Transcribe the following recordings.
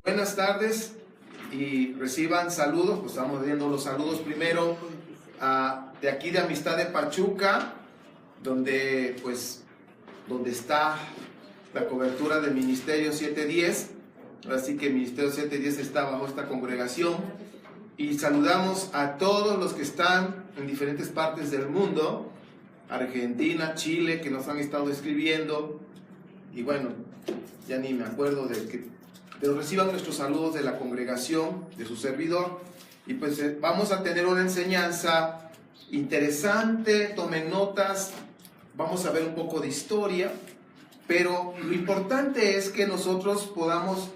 Buenas tardes y reciban saludos. Pues estamos viendo los saludos primero de aquí de Amistad de Pachuca, donde está la cobertura del Ministerio 710. Así que el Ministerio 710 está bajo esta congregación. Y saludamos a todos los que están en diferentes partes del mundo, Argentina, Chile, que nos han estado escribiendo. Y bueno, ya ni me acuerdo pero reciban nuestros saludos de la congregación, de su servidor. Y pues vamos a tener una enseñanza interesante, tomen notas, vamos a ver un poco de historia, pero lo importante es que nosotros podamos,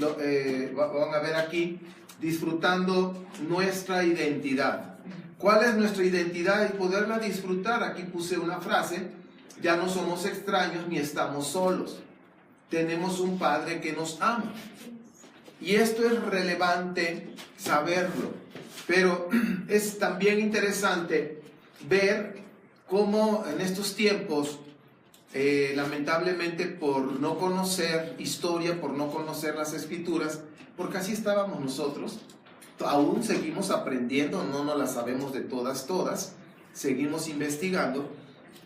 van a ver aquí, disfrutando nuestra identidad. ¿Cuál es nuestra identidad? Y poderla disfrutar. Aquí puse una frase: ya no somos extraños ni estamos solos. Tenemos un Padre que nos ama. Y esto es relevante saberlo. Pero es también interesante ver cómo en estos tiempos, lamentablemente por no conocer historia, por no conocer las Escrituras, porque así estábamos nosotros, aún seguimos aprendiendo, no nos las sabemos de todas, seguimos investigando,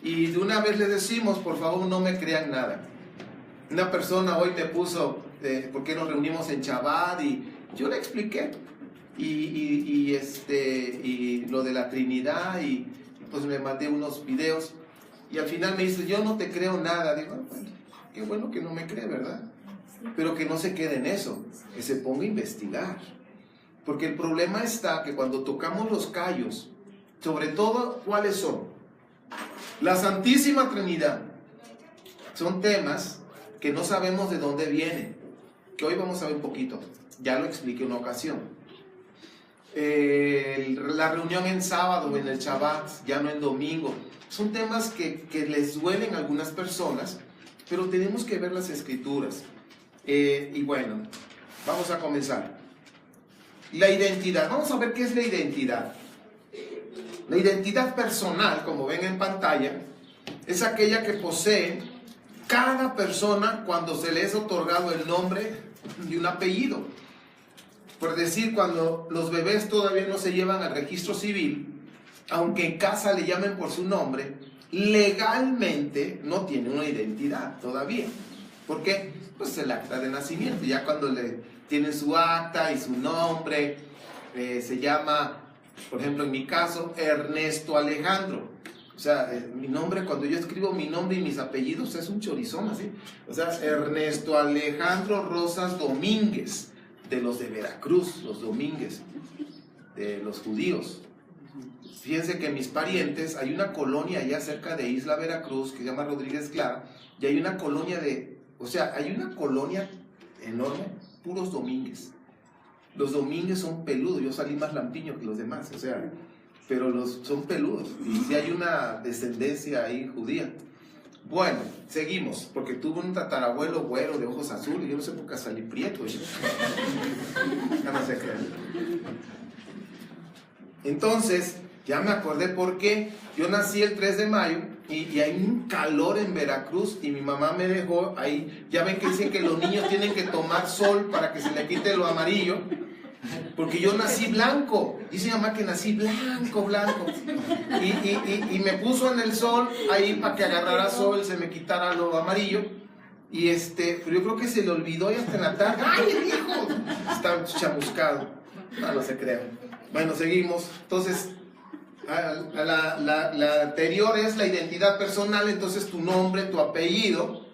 y de una vez les decimos, por favor, no me crean nada. Una persona hoy me puso, ¿por qué nos reunimos en Shabbat? Y yo le expliqué, y lo de la Trinidad, y pues me mandé unos videos, y al final me dice, yo no te creo nada. Digo, bueno, qué bueno que no me cree, ¿verdad? Pero que no se quede en eso, que se ponga a investigar. Porque el problema está que cuando tocamos los callos, sobre todo, ¿cuáles son? La Santísima Trinidad. Son temas que no sabemos de dónde vienen, que hoy vamos a ver un poquito. Ya lo expliqué en una ocasión. La reunión en sábado, en el Shabbat, ya no en domingo. Son temas que les duelen a algunas personas, pero tenemos que ver las Escrituras. Y bueno, vamos a comenzar. La identidad. Vamos a ver qué es la identidad. La identidad personal, como ven en pantalla, es aquella que posee cada persona cuando se le es otorgado el nombre y un apellido. Por decir, cuando los bebés todavía no se llevan al registro civil, aunque en casa le llamen por su nombre, legalmente no tiene una identidad todavía. ¿Por qué? Pues el acta de nacimiento. Ya cuando le tienen su acta y su nombre, se llama, por ejemplo, en mi caso, Ernesto Alejandro. O sea, mi nombre, cuando yo escribo mi nombre y mis apellidos, es un chorizón así. O sea, Ernesto Alejandro Rosas Domínguez, de los de Veracruz, los Domínguez, de los judíos. Fíjense que mis parientes, hay una colonia allá cerca de Isla Veracruz, que se llama Rodríguez Clara, y hay una colonia hay una colonia enorme, puros Domínguez. Los Domínguez son peludos, yo salí más lampiño que los demás, o sea, pero son peludos, y si hay una descendencia ahí judía. Bueno, seguimos, porque tuve un tatarabuelo güero de ojos azules, yo no sé por qué salí prieto. Ya no sé qué. Entonces, ya me acordé por qué. Yo nací el 3 de mayo y hay un calor en Veracruz y mi mamá me dejó ahí. Ya ven que dicen que los niños tienen que tomar sol para que se le quite lo amarillo. Porque yo nací blanco. Dice mi mamá que nací blanco. Y me puso en el sol ahí para que agarrara sol, se me quitara lo amarillo. Y pero yo creo que se le olvidó y hasta en la tarde. ¡Ay, el hijo! Está chamuscado. No se crean. Bueno, seguimos. Entonces, la anterior es la identidad personal, entonces tu nombre, tu apellido.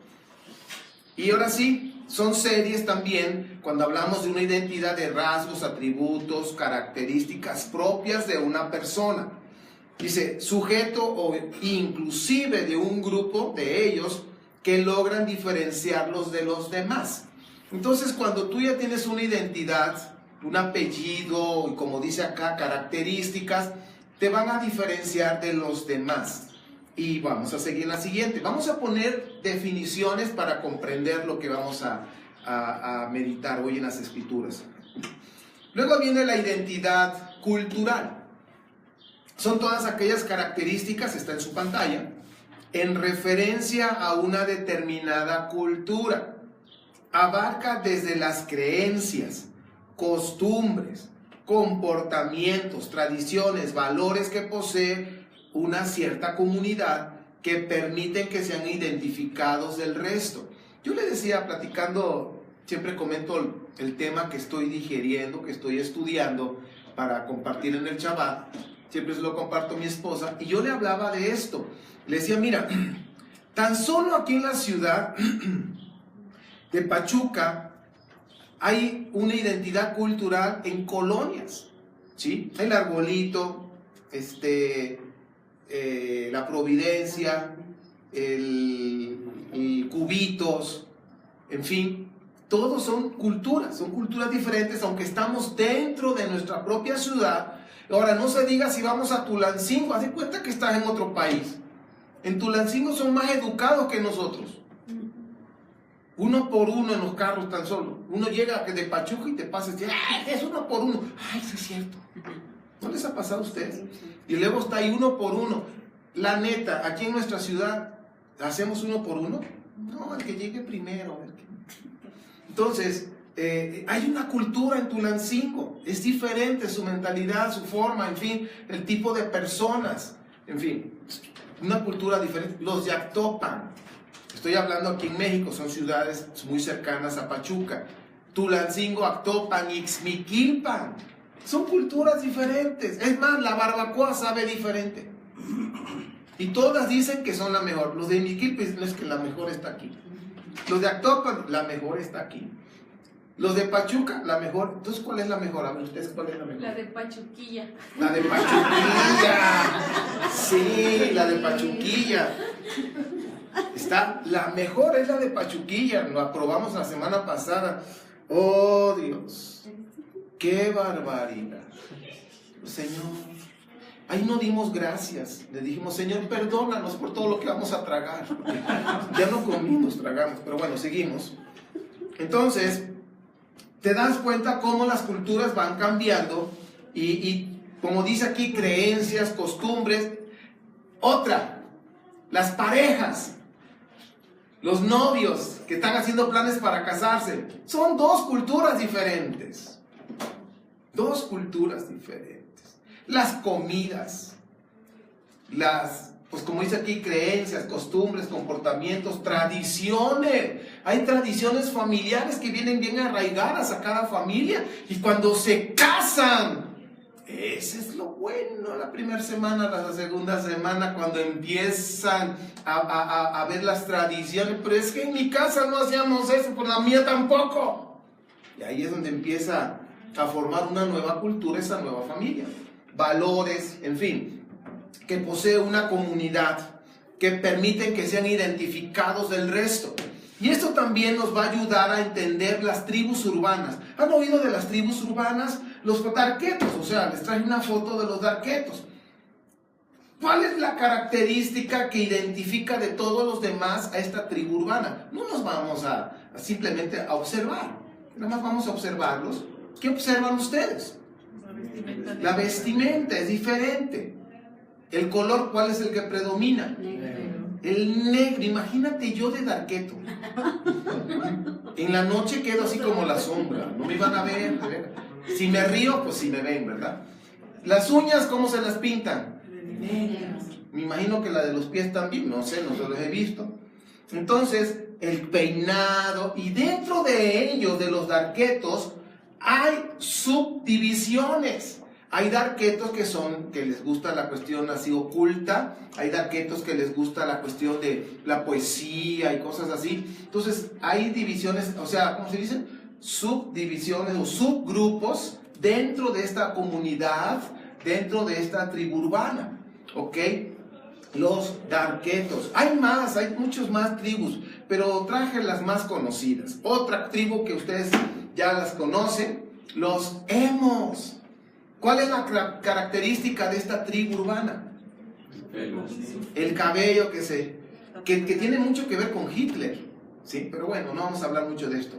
Y ahora sí, son series también cuando hablamos de una identidad de rasgos, atributos, características propias de una persona. Dice, sujeto o inclusive de un grupo de ellos que logran diferenciarlos de los demás. Entonces, cuando tú ya tienes una identidad, un apellido, y como dice acá, características, te van a diferenciar de los demás. Y vamos a seguir la siguiente. Vamos a poner definiciones para comprender lo que vamos a meditar hoy en las Escrituras. Luego viene la identidad cultural. Son todas aquellas características, está en su pantalla, en referencia a una determinada cultura. abarca desde las creencias, costumbres, comportamientos, tradiciones, valores que posee una cierta comunidad que permiten que sean identificados del resto. Yo le decía, platicando, siempre comento el tema que estoy digiriendo, que estoy estudiando para compartir en el Shabbat, siempre se lo comparto a mi esposa, y yo le hablaba de esto. Le decía, mira, tan solo aquí en la ciudad de Pachuca hay una identidad cultural en colonias, ¿sí? El Arbolito, la Providencia, el Cubitos, en fin, todos son culturas diferentes, aunque estamos dentro de nuestra propia ciudad. Ahora, no se diga si vamos a Tulancingo, haz de cuenta que estás en otro país. En Tulancingo son más educados que nosotros. Uno por uno en los carros tan solo. Uno llega de Pachuca y te pasa y dice, ¡ay, es uno por uno! ¡Ay, sí es cierto! ¿No les ha pasado a ustedes? Y luego está ahí uno por uno. La neta, aquí en nuestra ciudad, ¿hacemos uno por uno? No, el que llegue primero. Entonces, hay una cultura en Tulancingo. Es diferente su mentalidad, su forma, en fin, el tipo de personas. En fin, una cultura diferente. Los de Actopan, estoy hablando aquí en México, son ciudades muy cercanas a Pachuca. Tulancingo, Actopan, Ixmiquilpan, son culturas diferentes. Es más, la barbacoa sabe diferente. Y todas dicen que son la mejor. Los de Ixmiquilpan no es que la mejor está aquí. Los de Actopan, la mejor está aquí. Los de Pachuca, la mejor. Entonces, ¿cuál es la mejor? A ver, ¿ustedes cuál es la mejor? La de Pachuquilla. La de Pachuquilla. Sí, la de Pachuquilla. Está, la mejor es la de Pachuquilla. Lo aprobamos la semana pasada. Oh, Dios. ¡Qué barbaridad! Señor. Ahí no dimos gracias. Le dijimos, Señor, perdónanos por todo lo que vamos a tragar. Ya no comimos, tragamos. Pero bueno, seguimos. Entonces, te das cuenta cómo las culturas van cambiando y como dice aquí, creencias, costumbres. Otra, las parejas, los novios que están haciendo planes para casarse. Son dos culturas diferentes. Dos culturas diferentes. Las comidas, pues como dice aquí, creencias, costumbres, comportamientos, tradiciones. Hay tradiciones familiares que vienen bien arraigadas a cada familia. Y cuando se casan, ese es lo bueno, la primera semana, la segunda semana, cuando empiezan a ver las tradiciones. Pero es que en mi casa no hacíamos eso, por la mía tampoco. Y ahí es donde empieza a formar una nueva cultura, esa nueva familia. Valores, en fin, que posee una comunidad que permiten que sean identificados del resto. Y esto también nos va a ayudar a entender las tribus urbanas. ¿Han oído de las tribus urbanas? Los darquetos, o sea, les traje una foto de los darquetos. ¿Cuál es la característica que identifica de todos los demás a esta tribu urbana? No nos vamos a simplemente a observar, nada más vamos a observarlos. ¿Qué observan ustedes? La vestimenta es diferente. El color, ¿cuál es el que predomina? El negro. Imagínate yo de darqueto. En la noche quedo así como la sombra. No me van a ver. Si me río, pues sí me ven, ¿verdad? Las uñas, ¿cómo se las pintan? Negras. Me imagino que la de los pies también. No sé, no se los he visto. Entonces, el peinado. Y dentro de ellos, de los darquetos, hay subdivisiones. Hay darquetos que les gusta la cuestión así oculta. Hay darquetos que les gusta la cuestión de la poesía y cosas así. Entonces, hay divisiones, o sea, ¿cómo se dice? Subdivisiones o subgrupos dentro de esta comunidad, dentro de esta tribu urbana. ¿Ok? Los darquetos. Hay más, hay muchos más tribus, pero traje las más conocidas. Otra tribu que ustedes ya las conocen, los emos. ¿Cuál es la característica de esta tribu urbana? El cabello que tiene mucho que ver con Hitler, ¿sí? Pero bueno, no vamos a hablar mucho de esto.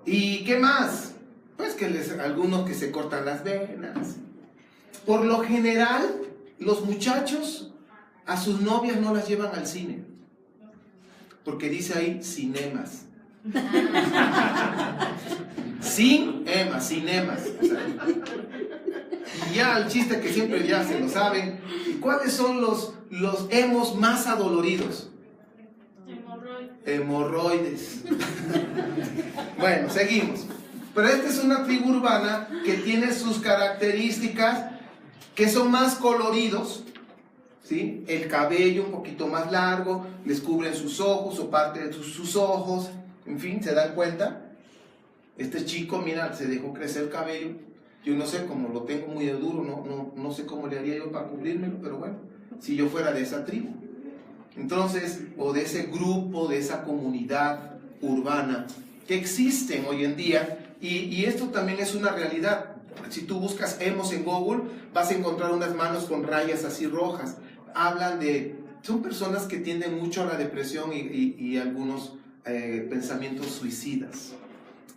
¿Y qué más? Pues que algunos que se cortan las venas. Por lo general, los muchachos a sus novias no las llevan al cine, porque dice ahí cinemas. Sin emas. O sea, y ya el chiste que siempre ya se lo saben. ¿Cuáles son los hemos más adoloridos? Hemorroides. Bueno, seguimos. Pero esta es una tribu urbana que tiene sus características, que son más coloridos, ¿sí? El cabello un poquito más largo, les cubren sus ojos o parte de sus ojos, en fin, ¿se dan cuenta? Este chico, mira, se dejó crecer el cabello. Yo no sé, como lo tengo muy duro, no sé cómo le haría yo para cubrirmelo, pero bueno, si yo fuera de esa tribu. Entonces, o de ese grupo, de esa comunidad urbana que existen hoy en día, y esto también es una realidad. Si tú buscas emos en Google, vas a encontrar unas manos con rayas así rojas. Son personas que tienden mucho a la depresión y algunos pensamientos suicidas.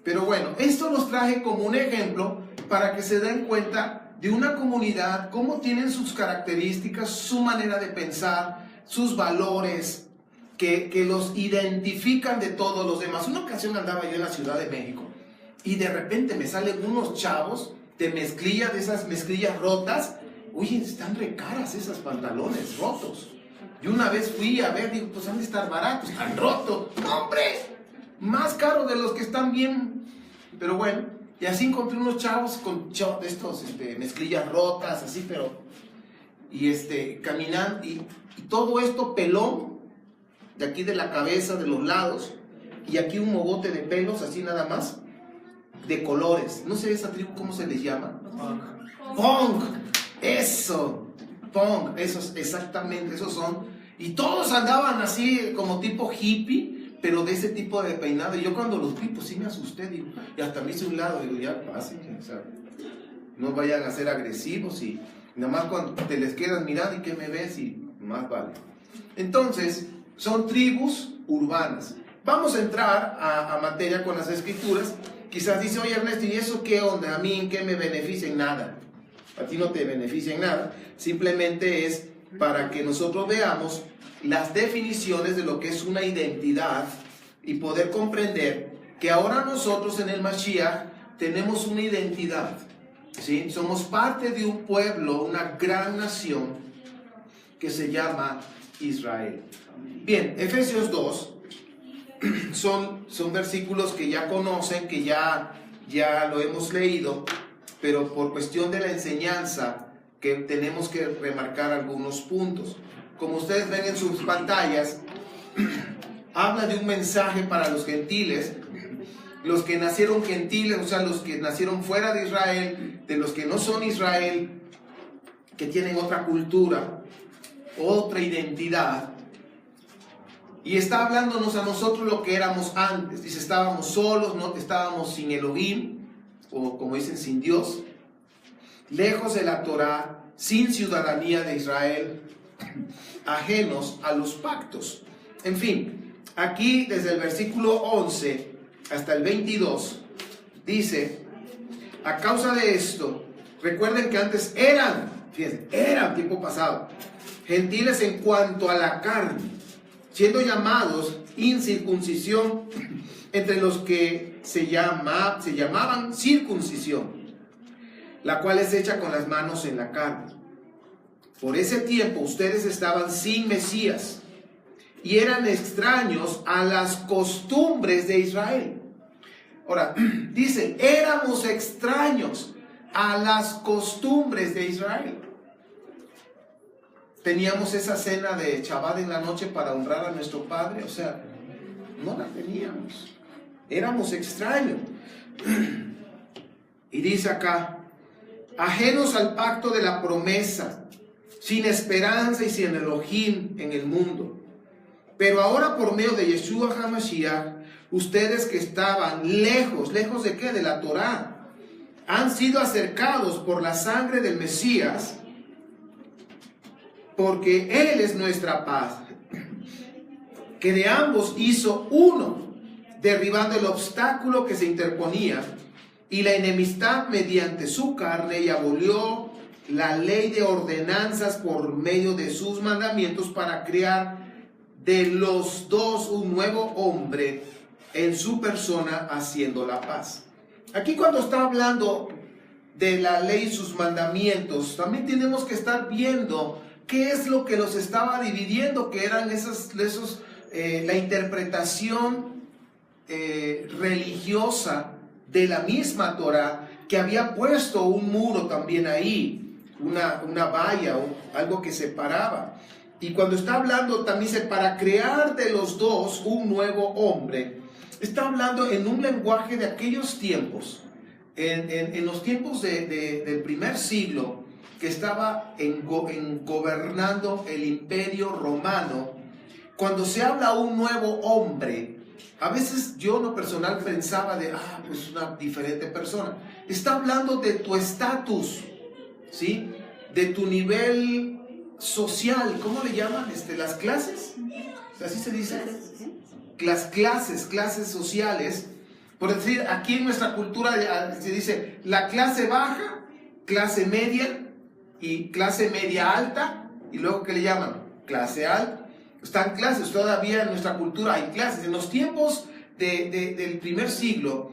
Pero bueno, esto los traje como un ejemplo para que se den cuenta de una comunidad, cómo tienen sus características, su manera de pensar, sus valores, que los identifican de todos los demás. Una ocasión andaba yo en la Ciudad de México y de repente me salen unos chavos de mezclilla, de esas mezclillas rotas. Oye, están re caras esas pantalones rotos. Yo una vez fui a ver, digo, pues han de estar baratos, están rotos. ¡No, hombre! Más caros de los que están bien. Pero bueno, y así encontré unos chavos con de estos mezclillas rotas, así, pero... Y caminando, y todo esto pelón, de aquí de la cabeza, de los lados, y aquí un mogote de pelos, así nada más, de colores. No sé esa tribu, ¿cómo se les llama? Punk. Eso. Punk. Esos, exactamente, esos son. Y todos andaban así, como tipo hippie, pero de ese tipo de peinado. Y yo cuando los vi, pues sí me asusté, digo, y hasta me hice un lado, digo, ya pasen, o sea, no vayan a ser agresivos, y nada más cuando te les quedas mirando, ¿y qué me ves? Y más vale. Entonces, son tribus urbanas. Vamos a entrar a materia con las escrituras. Quizás dice, oye Ernesto, ¿y eso qué onda? ¿A mí en qué me beneficia? En nada. A ti no te beneficia en nada. Simplemente es para que nosotros veamos las definiciones de lo que es una identidad y poder comprender que ahora nosotros en el Mashiach tenemos una identidad, ¿sí? Somos parte de un pueblo, una gran nación que se llama Israel. Bien, Efesios 2 son versículos que ya conocen, que ya lo hemos leído, pero por cuestión de la enseñanza que tenemos que remarcar algunos puntos. Como ustedes ven en sus pantallas, habla de un mensaje para los gentiles, los que nacieron gentiles, o sea, los que nacieron fuera de Israel, de los que no son Israel, que tienen otra cultura, otra identidad. Y está hablándonos a nosotros lo que éramos antes. Dice, estábamos solos, no estábamos sin Elohim, o como dicen, sin Dios, lejos de la Torá, sin ciudadanía de Israel, ajenos a los pactos. En fin, aquí desde el versículo 11 hasta el 22 dice, a causa de esto, recuerden que antes fíjense, eran tiempo pasado, gentiles en cuanto a la carne, siendo llamados incircuncisión entre los que se llamaban circuncisión, la cual es hecha con las manos en la carne. Por ese tiempo ustedes estaban sin Mesías y eran extraños a las costumbres de Israel. Ahora, dice, éramos extraños a las costumbres de Israel. Teníamos esa cena de Shabbat en la noche para honrar a nuestro Padre, o sea, no la teníamos. Éramos extraños. Y dice acá, ajenos al pacto de la promesa, sin esperanza y sin Elohim en el mundo. Pero ahora por medio de Yeshua HaMashiach, ustedes que estaban lejos ¿de qué? De la Torá, han sido acercados por la sangre del Mesías, porque Él es nuestra paz, que de ambos hizo uno, derribando el obstáculo que se interponía y la enemistad mediante su carne, y abolió la ley de ordenanzas por medio de sus mandamientos, para crear de los dos un nuevo hombre en su persona haciendo la paz. Aquí cuando está hablando de la ley y sus mandamientos, también tenemos que estar viendo qué es lo que los estaba dividiendo, que eran la interpretación religiosa de la misma Torah, que había puesto un muro también ahí, una valla o algo que separaba. Y cuando está hablando también dice, para crear de los dos un nuevo hombre, está hablando en un lenguaje de aquellos tiempos, en los tiempos del primer siglo, que estaba gobernando el imperio romano. Cuando se habla un nuevo hombre, a veces yo en lo personal pensaba pues una diferente persona. Está hablando de tu estatus, ¿sí? De tu nivel social, ¿cómo le llaman? Las clases, ¿así se dice? Las clases sociales. Por decir, aquí en nuestra cultura se dice la clase baja, clase media y clase media alta, y luego ¿qué le llaman? Clase alta. Están clases, todavía en nuestra cultura hay clases. En los tiempos del primer siglo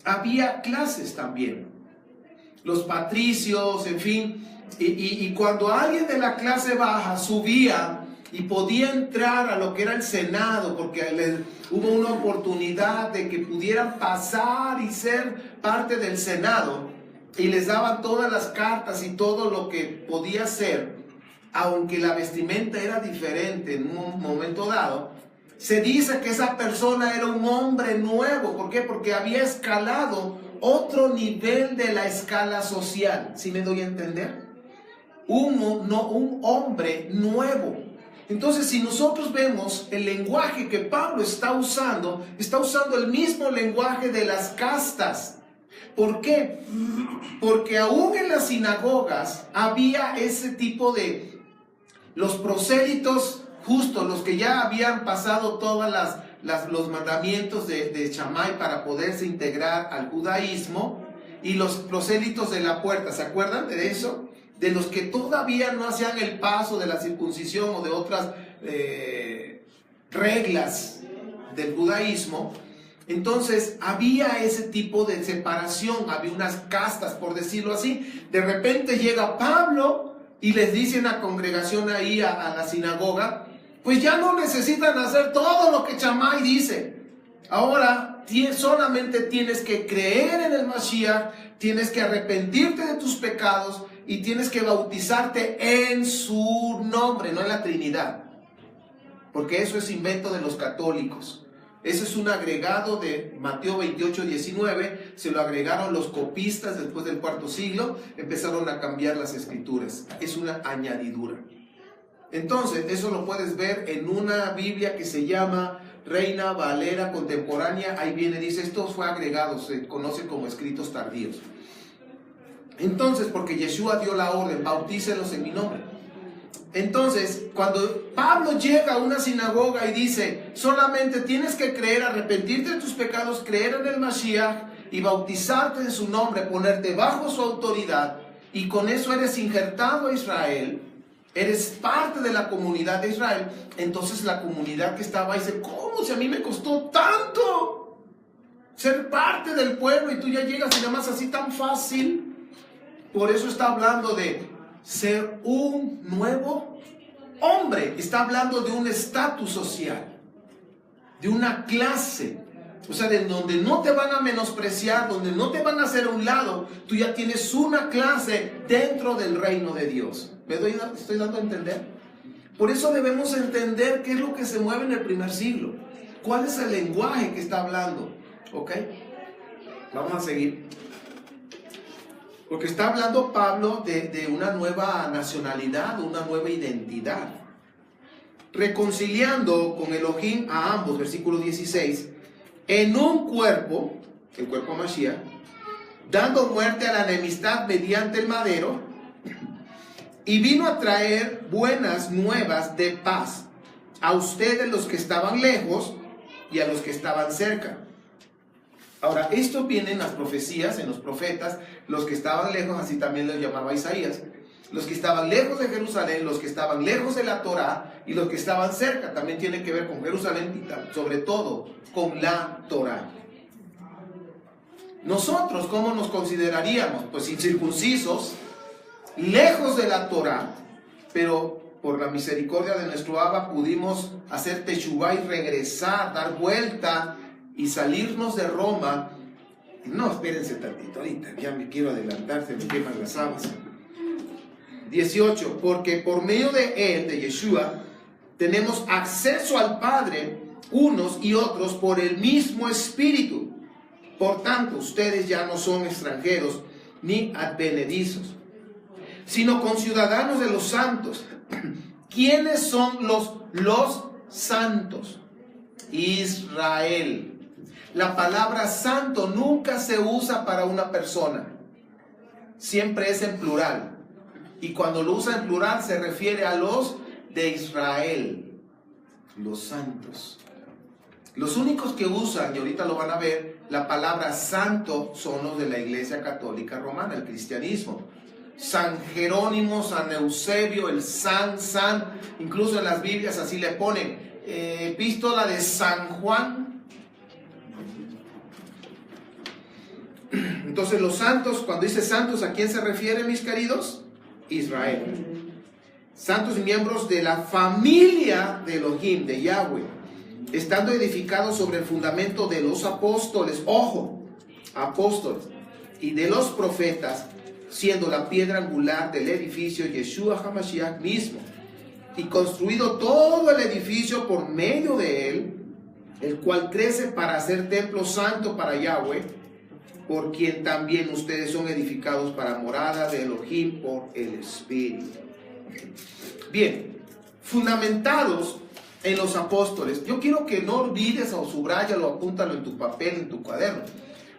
había clases también. Los patricios, en fin. Y cuando alguien de la clase baja subía y podía entrar a lo que era el Senado, porque hubo una oportunidad de que pudieran pasar y ser parte del Senado, y les daban todas las cartas y todo lo que podía ser, aunque la vestimenta era diferente en un momento dado, se dice que esa persona era un hombre nuevo. ¿Por qué? Porque había escalado otro nivel de la escala social. ¿Sí me doy a entender? Un hombre nuevo. Entonces, si nosotros vemos el lenguaje que Pablo está usando el mismo lenguaje de las castas. ¿Por qué? Porque aún en las sinagogas había ese tipo de los prosélitos, justo los que ya habían pasado todos los mandamientos de Shammai para poderse integrar al judaísmo, y los prosélitos de la puerta, ¿se acuerdan de eso? De los que todavía no hacían el paso de la circuncisión o de otras reglas del judaísmo. Entonces había ese tipo de separación, había unas castas, por decirlo así. De repente llega Pablo y les dice en la congregación ahí a la sinagoga, pues ya no necesitan hacer todo lo que Shammai dice. Ahora solamente tienes que creer en el Mashiach, tienes que arrepentirte de tus pecados y tienes que bautizarte en su nombre, no en la Trinidad. Porque eso es invento de los católicos. Ese es un agregado de Mateo 28, 19. Se lo agregaron los copistas después del cuarto siglo. Empezaron a cambiar las escrituras. Es una añadidura. Entonces, eso lo puedes ver en una Biblia que se llama Reina Valera Contemporánea. Ahí viene, dice, esto fue agregado, se conoce como escritos tardíos. Entonces, porque Yeshua dio la orden, bautícelos en mi nombre. Entonces, cuando Pablo llega a una sinagoga y dice, solamente tienes que creer, arrepentirte de tus pecados, creer en el Mashiach y bautizarte en su nombre, ponerte bajo su autoridad, y con eso eres injertado a Israel, eres parte de la comunidad de Israel. Entonces la comunidad que estaba ahí dice, ¿cómo? Si a mí me costó tanto ser parte del pueblo y tú ya llegas y nada más así tan fácil. Por eso está hablando de ser un nuevo hombre. Está hablando de un estatus social, de una clase, o sea, de donde no te van a menospreciar, donde no te van a hacer a un lado. Tú ya tienes una clase dentro del reino de Dios. ¿Estoy dando a entender? Por eso debemos entender qué es lo que se mueve en el primer siglo, cuál es el lenguaje que está hablando. ¿Ok? Vamos a seguir. Porque está hablando Pablo de una nueva nacionalidad, una nueva identidad. Reconciliando con Elohim a ambos, versículo 16, en un cuerpo, el cuerpo Mashiach, dando muerte a la enemistad mediante el madero, y vino a traer buenas nuevas de paz a ustedes los que estaban lejos y a los que estaban cerca. Ahora, esto viene en las profecías, en los profetas, los que estaban lejos, así también los llamaba Isaías. Los que estaban lejos de Jerusalén, los que estaban lejos de la Torá y los que estaban cerca. También tiene que ver con Jerusalén y sobre todo con la Torá. Nosotros, ¿cómo nos consideraríamos? Pues incircuncisos, lejos de la Torá, pero por la misericordia de nuestro Abba pudimos hacer teshuvá y regresar, dar vuelta y salirnos de Roma. No, espérense tantito, ahorita ya me quiero adelantar, se me queman las habas. 18, porque por medio de él, de Yeshua, tenemos acceso al Padre, unos y otros, por el mismo Espíritu. Por tanto, ustedes ya no son extranjeros ni advenedizos, sino conciudadanos de los santos. ¿Quiénes son los santos? Israel. La palabra santo nunca se usa para una persona, siempre es en plural. Y cuando lo usa en plural se refiere a los de Israel, los santos. Los únicos que usan, y ahorita lo van a ver, la palabra santo son los de la Iglesia Católica Romana, el cristianismo. San Jerónimo, San Eusebio, el San, incluso en las Biblias así le ponen, epístola de San Juan. Entonces los santos, cuando dice santos, ¿a quién se refiere, mis queridos? Israel. Santos y miembros de la familia de Elohim, de Yahweh, estando edificados sobre el fundamento de los apóstoles, ojo, apóstoles, y de los profetas, siendo la piedra angular del edificio Yeshua HaMashiach mismo, y construido todo el edificio por medio de él, el cual crece para hacer templo santo para Yahweh, por quien también ustedes son edificados para morada de Elohim por el Espíritu. Bien, fundamentados en los apóstoles. Yo quiero que no olvides o subrayalo, apúntalo en tu papel, en tu cuaderno.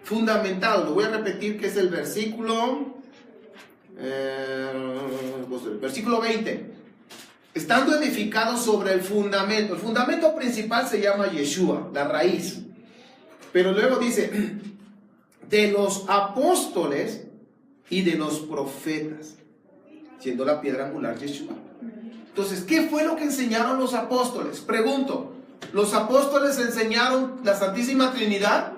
Fundamentados, lo voy a repetir, que es el versículo 20. Estando edificados sobre el fundamento principal se llama Yeshua, la raíz. Pero luego dice, de los apóstoles y de los profetas, siendo la piedra angular Yeshua. Entonces, ¿qué fue lo que enseñaron los apóstoles? Pregunto, ¿los apóstoles enseñaron la Santísima Trinidad?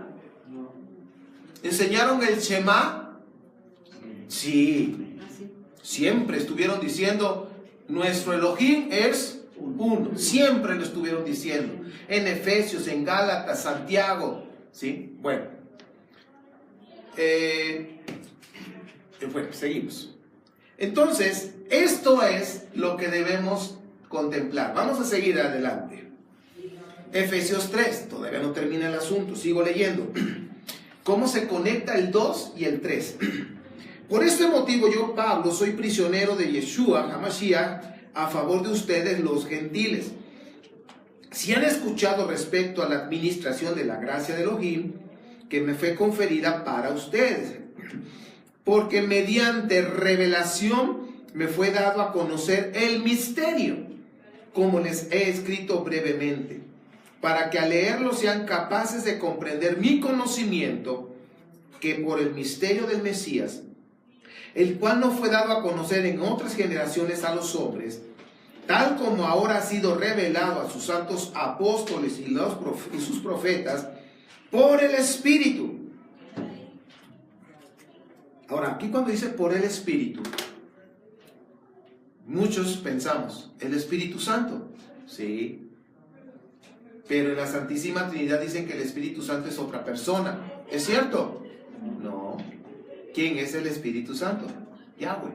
¿Enseñaron el Shema? Sí. Siempre estuvieron diciendo, nuestro Elohim es uno. Siempre lo estuvieron diciendo. En Efesios, en Gálatas, Santiago. ¿Sí? Bueno, seguimos. Entonces, esto es lo que debemos contemplar. Vamos a seguir adelante. Efesios 3, todavía no termina el asunto, sigo leyendo. ¿Cómo se conecta el 2 y el 3? Por este motivo yo, Pablo, soy prisionero de Yeshua HaMashiach a favor de ustedes los gentiles. Si han escuchado respecto a la administración de la gracia de Elohim, que me fue conferida para ustedes, porque mediante revelación me fue dado a conocer el misterio, como les he escrito brevemente, para que al leerlo sean capaces de comprender mi conocimiento, que por el misterio del Mesías, el cual no fue dado a conocer en otras generaciones a los hombres, tal como ahora ha sido revelado a sus santos apóstoles y sus profetas, por el Espíritu. Ahora, aquí cuando dice por el Espíritu, muchos pensamos, ¿el Espíritu Santo? Sí. Pero en la Santísima Trinidad dicen que el Espíritu Santo es otra persona. ¿Es cierto? No. ¿Quién es el Espíritu Santo? Yahweh.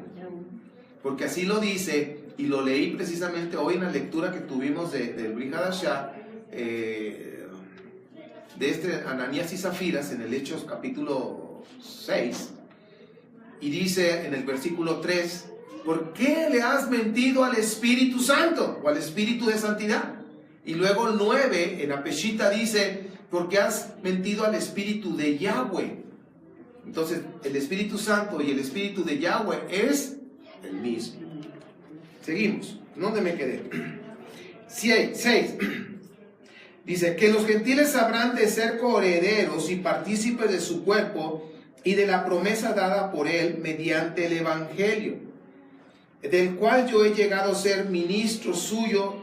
Porque así lo dice, y lo leí precisamente hoy en la lectura que tuvimos del Brit Hadashah, de Ananías y Zafiras, en el Hechos capítulo 6, y dice en el versículo 3, ¿por qué le has mentido al Espíritu Santo o al Espíritu de Santidad? Y luego el 9 en Apeshita dice, ¿por qué has mentido al Espíritu de Yahweh? Entonces el Espíritu Santo y el Espíritu de Yahweh es el mismo. Seguimos, ¿dónde me quedé? 6. Dice que los gentiles habrán de ser coherederos y partícipes de su cuerpo y de la promesa dada por él mediante el Evangelio, del cual yo he llegado a ser ministro suyo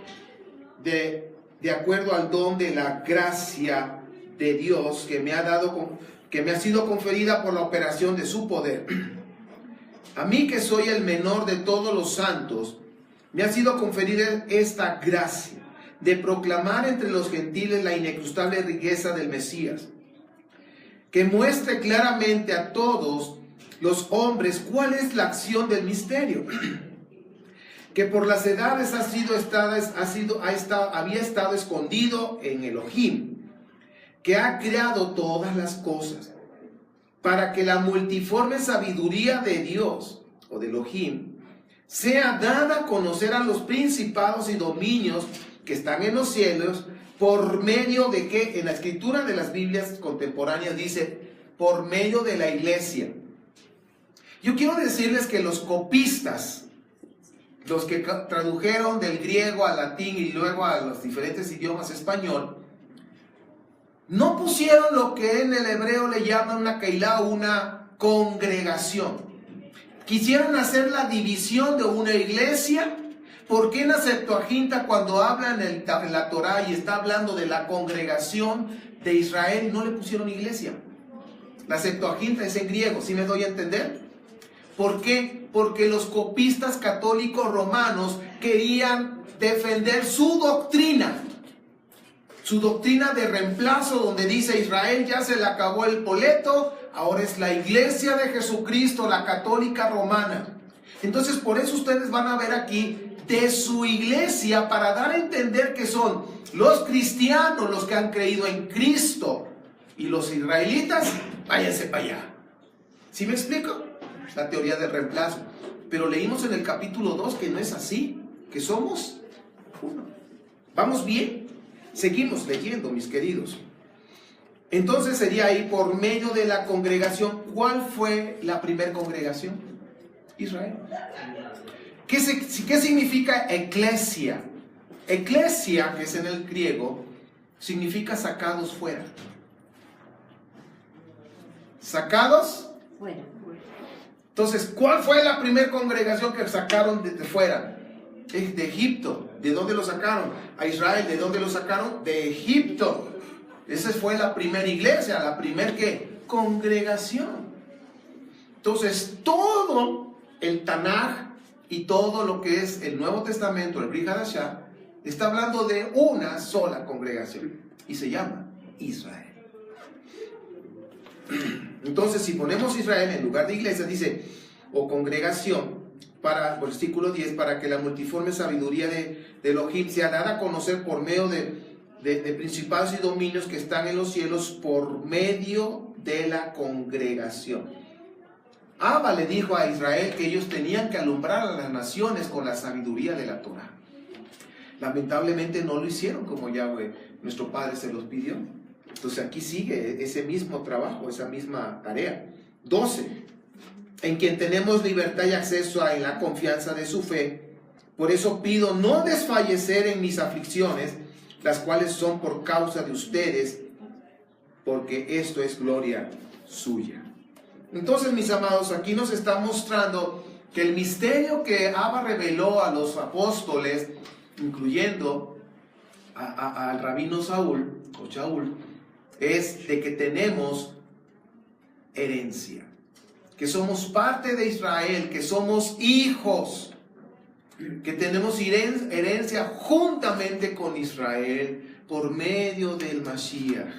de acuerdo al don de la gracia de Dios que me ha sido conferida por la operación de su poder. A mí, que soy el menor de todos los santos, me ha sido conferida esta gracia de proclamar entre los gentiles la inexhaustible riqueza del Mesías, que muestre claramente a todos los hombres cuál es la acción del misterio, que por las edades había estado escondido en Elohim, que ha creado todas las cosas, para que la multiforme sabiduría de Dios, o de Elohim, sea dada a conocer a los principados y dominios que están en los cielos, por medio de que en la escritura de las Biblias contemporáneas dice, por medio de la iglesia. Yo quiero decirles que los copistas, los que tradujeron del griego al latín y luego a los diferentes idiomas español, no pusieron lo que en el hebreo le llaman una keilá, una congregación. Quisieron hacer la división de una iglesia. ¿Por qué en la Septuaginta, cuando hablan en la Torá y está hablando de la congregación de Israel, no le pusieron iglesia? La Septuaginta es en griego, ¿sí me doy a entender? ¿Por qué? Porque los copistas católicos romanos querían defender su doctrina de reemplazo, donde dice Israel ya se le acabó el boleto, ahora es la iglesia de Jesucristo, la católica romana. Entonces por eso ustedes van a ver aquí de su iglesia, para dar a entender que son los cristianos los que han creído en Cristo, y los israelitas, váyanse para allá. ¿Sí me explico? La teoría del reemplazo. Pero leímos en el capítulo 2 que no es así, que somos uno. ¿Vamos bien? Seguimos leyendo, mis queridos. Entonces sería ahí por medio de la congregación. ¿Cuál fue la primera congregación? Israel. ¿Qué significa eclesia? Eclesia, que es en el griego, significa sacados fuera. ¿Sacados? Fuera. Entonces, ¿cuál fue la primera congregación que sacaron de fuera? Es de Egipto. ¿De dónde lo sacaron? A Israel. ¿De dónde lo sacaron? De Egipto. Esa fue la primera iglesia, la primera ¿qué? Congregación. Entonces, todo el Tanaj y todo lo que es el Nuevo Testamento, el Brit Hadashah, está hablando de una sola congregación y se llama Israel. Entonces, si ponemos Israel en lugar de iglesia, dice, o congregación, para, versículo 10, para que la multiforme sabiduría de Elohim sea dada a conocer por medio de principados y dominios que están en los cielos, por medio de la congregación. Abba le dijo a Israel que ellos tenían que alumbrar a las naciones con la sabiduría de la Torah. Lamentablemente no lo hicieron como Yahweh, nuestro Padre, se los pidió. Entonces aquí sigue ese mismo trabajo, esa misma tarea. 12. En quien tenemos libertad y acceso en la confianza de su fe. Por eso pido no desfallecer en mis aflicciones, las cuales son por causa de ustedes, porque esto es gloria suya. Entonces, mis amados, aquí nos está mostrando que el misterio que Abba reveló a los apóstoles, incluyendo al rabino Saúl, o Shaul, es de que tenemos herencia, que somos parte de Israel, que somos hijos, que tenemos herencia juntamente con Israel por medio del Mashiach.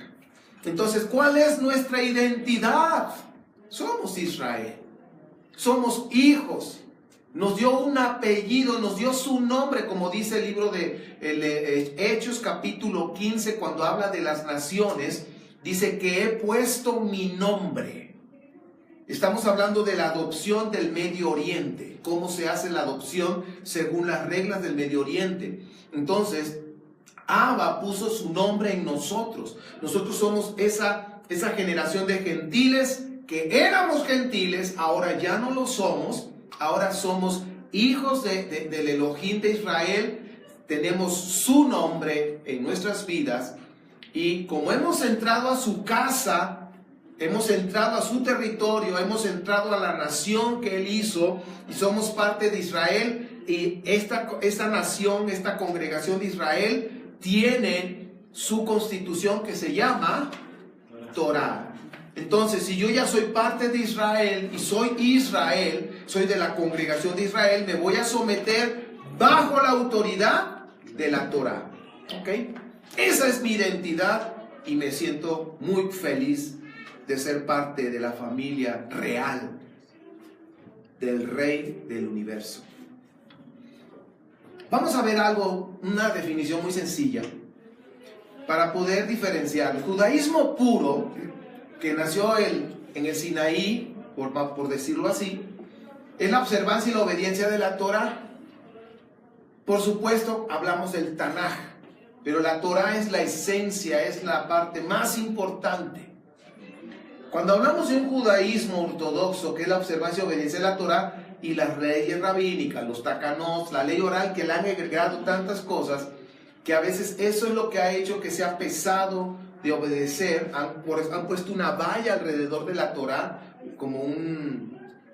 Entonces, ¿cuál es nuestra identidad? Somos Israel, somos hijos. Nos dio un apellido, nos dio su nombre, como dice el libro de Hechos capítulo 15, cuando habla de las naciones, dice que he puesto mi nombre. Estamos hablando de la adopción del Medio Oriente, cómo se hace la adopción según las reglas del Medio Oriente. Entonces, Abba puso su nombre en nosotros. Nosotros somos esa generación de gentiles, que éramos gentiles, ahora ya no lo somos. Ahora somos hijos del Elohim de Israel, tenemos su nombre en nuestras vidas, y como hemos entrado a su casa, hemos entrado a su territorio, hemos entrado a la nación que Él hizo y somos parte de Israel. Y esta nación, esta congregación de Israel tiene su constitución que se llama Torah. Entonces, si yo ya soy parte de Israel y soy Israel, soy de la congregación de Israel, me voy a someter bajo la autoridad de la Torah. ¿Ok? Esa es mi identidad y me siento muy feliz de ser parte de la familia real del Rey del universo. Vamos a ver algo, una definición muy sencilla para poder diferenciar. El judaísmo puro, que nació en el Sinaí, por decirlo así, es la observancia y la obediencia de la Torah. Por supuesto, hablamos del Tanaj, pero la Torah es la esencia, es la parte más importante. Cuando hablamos de un judaísmo ortodoxo, que es la observancia y obediencia de la Torah, y las leyes rabínicas, los takanot, la ley oral, que le han agregado tantas cosas, que a veces eso es lo que ha hecho que sea pesado de obedecer. Han puesto una valla alrededor de la Torah, como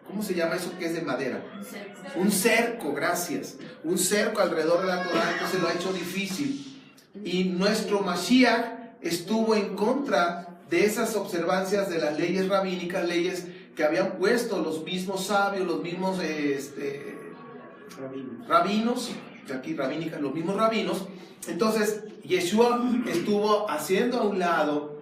¿cómo se llama eso que es de madera? Un cerco, gracias. Un cerco alrededor de la Torah, entonces lo ha hecho difícil. Y nuestro Mashiach estuvo en contra de esas observancias de las leyes rabínicas, leyes que habían puesto los mismos sabios, los mismos rabinos, aquí rabínicas, los mismos rabinos. Entonces, Yeshua estuvo haciendo a un lado,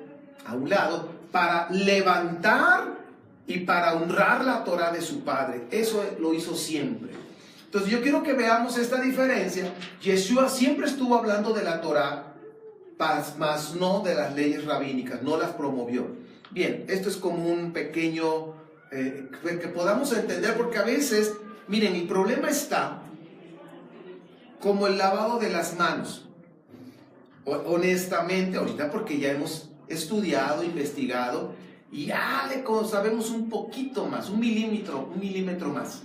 para levantar y para honrar la Torah de su padre. Eso lo hizo siempre. Entonces, yo quiero que veamos esta diferencia. Yeshua siempre estuvo hablando de la Torah, mas no de las leyes rabínicas, no las promovió. Bien, esto es como un pequeño que podamos entender, porque a veces, miren, el problema está como el lavado de las manos. Honestamente, ahorita, porque ya hemos estudiado, investigado, y ya sabemos un poquito más, un milímetro más.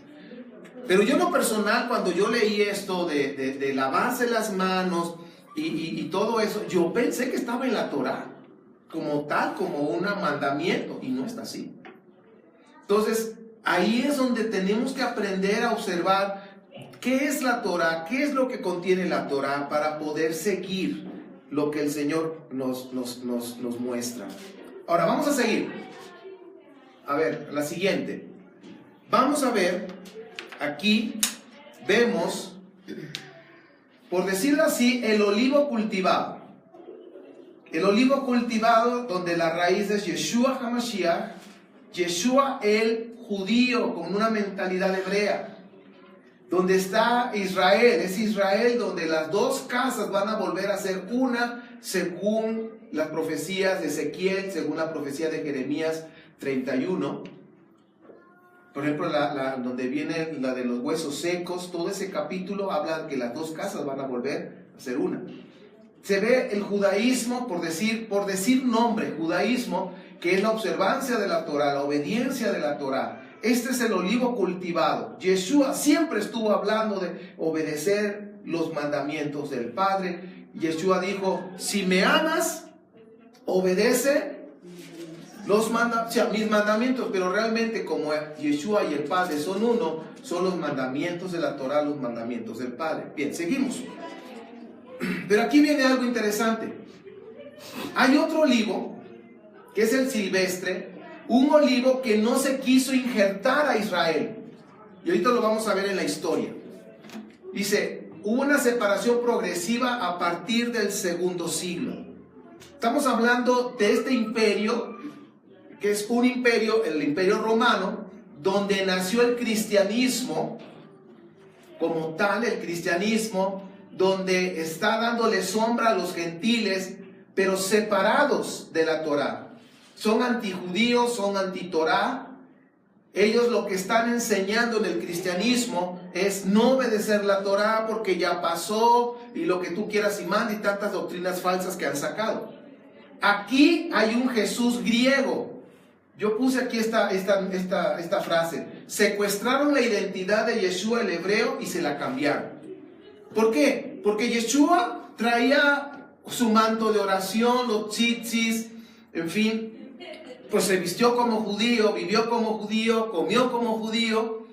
Pero yo en lo personal, cuando yo leí esto de lavarse las manos y todo eso, yo pensé que estaba en la Torah, como tal, como un mandamiento, y no está así. Entonces, ahí es donde tenemos que aprender a observar qué es la Torah, qué es lo que contiene la Torah, para poder seguir lo que el Señor nos muestra. Ahora, vamos a seguir. A ver, la siguiente. Vamos a ver, aquí vemos, por decirlo así, el olivo cultivado. El olivo cultivado donde la raíz es Yeshua HaMashiach, Yeshua el judío con una mentalidad hebrea. Donde está Israel, es Israel donde las dos casas van a volver a ser una, según las profecías de Ezequiel, según la profecía de Jeremías 31. Por ejemplo, donde viene la de los huesos secos, todo ese capítulo habla que las dos casas van a volver a ser una. Se ve el judaísmo, por decir nombre, judaísmo, que es la observancia de la Torah, la obediencia de la Torah. Este es el olivo cultivado. Yeshua siempre estuvo hablando de obedecer los mandamientos del Padre. Yeshua dijo, si me amas, obedece mis mandamientos. Pero realmente, como Yeshua y el Padre son uno, son los mandamientos de la Torah, los mandamientos del Padre. Bien, seguimos. Pero aquí viene algo interesante. Hay otro olivo, que es el silvestre, un olivo que no se quiso injertar a Israel. Y ahorita lo vamos a ver en la historia. Dice, hubo una separación progresiva a partir del segundo siglo. Estamos hablando de este imperio, que es un imperio, el imperio romano, donde nació el cristianismo, como tal, el cristianismo, donde está dándole sombra a los gentiles, pero separados de la Torah. Son antijudíos, son anti-Torah. Ellos lo que están enseñando en el cristianismo es no obedecer la Torah porque ya pasó y lo que tú quieras y manda y tantas doctrinas falsas que han sacado. Aquí hay un Jesús griego. Yo puse aquí esta frase. Secuestraron la identidad de Yeshua el hebreo y se la cambiaron. ¿Por qué? Porque Yeshua traía su manto de oración, los tzitzis, en fin, pues se vistió como judío, vivió como judío, comió como judío.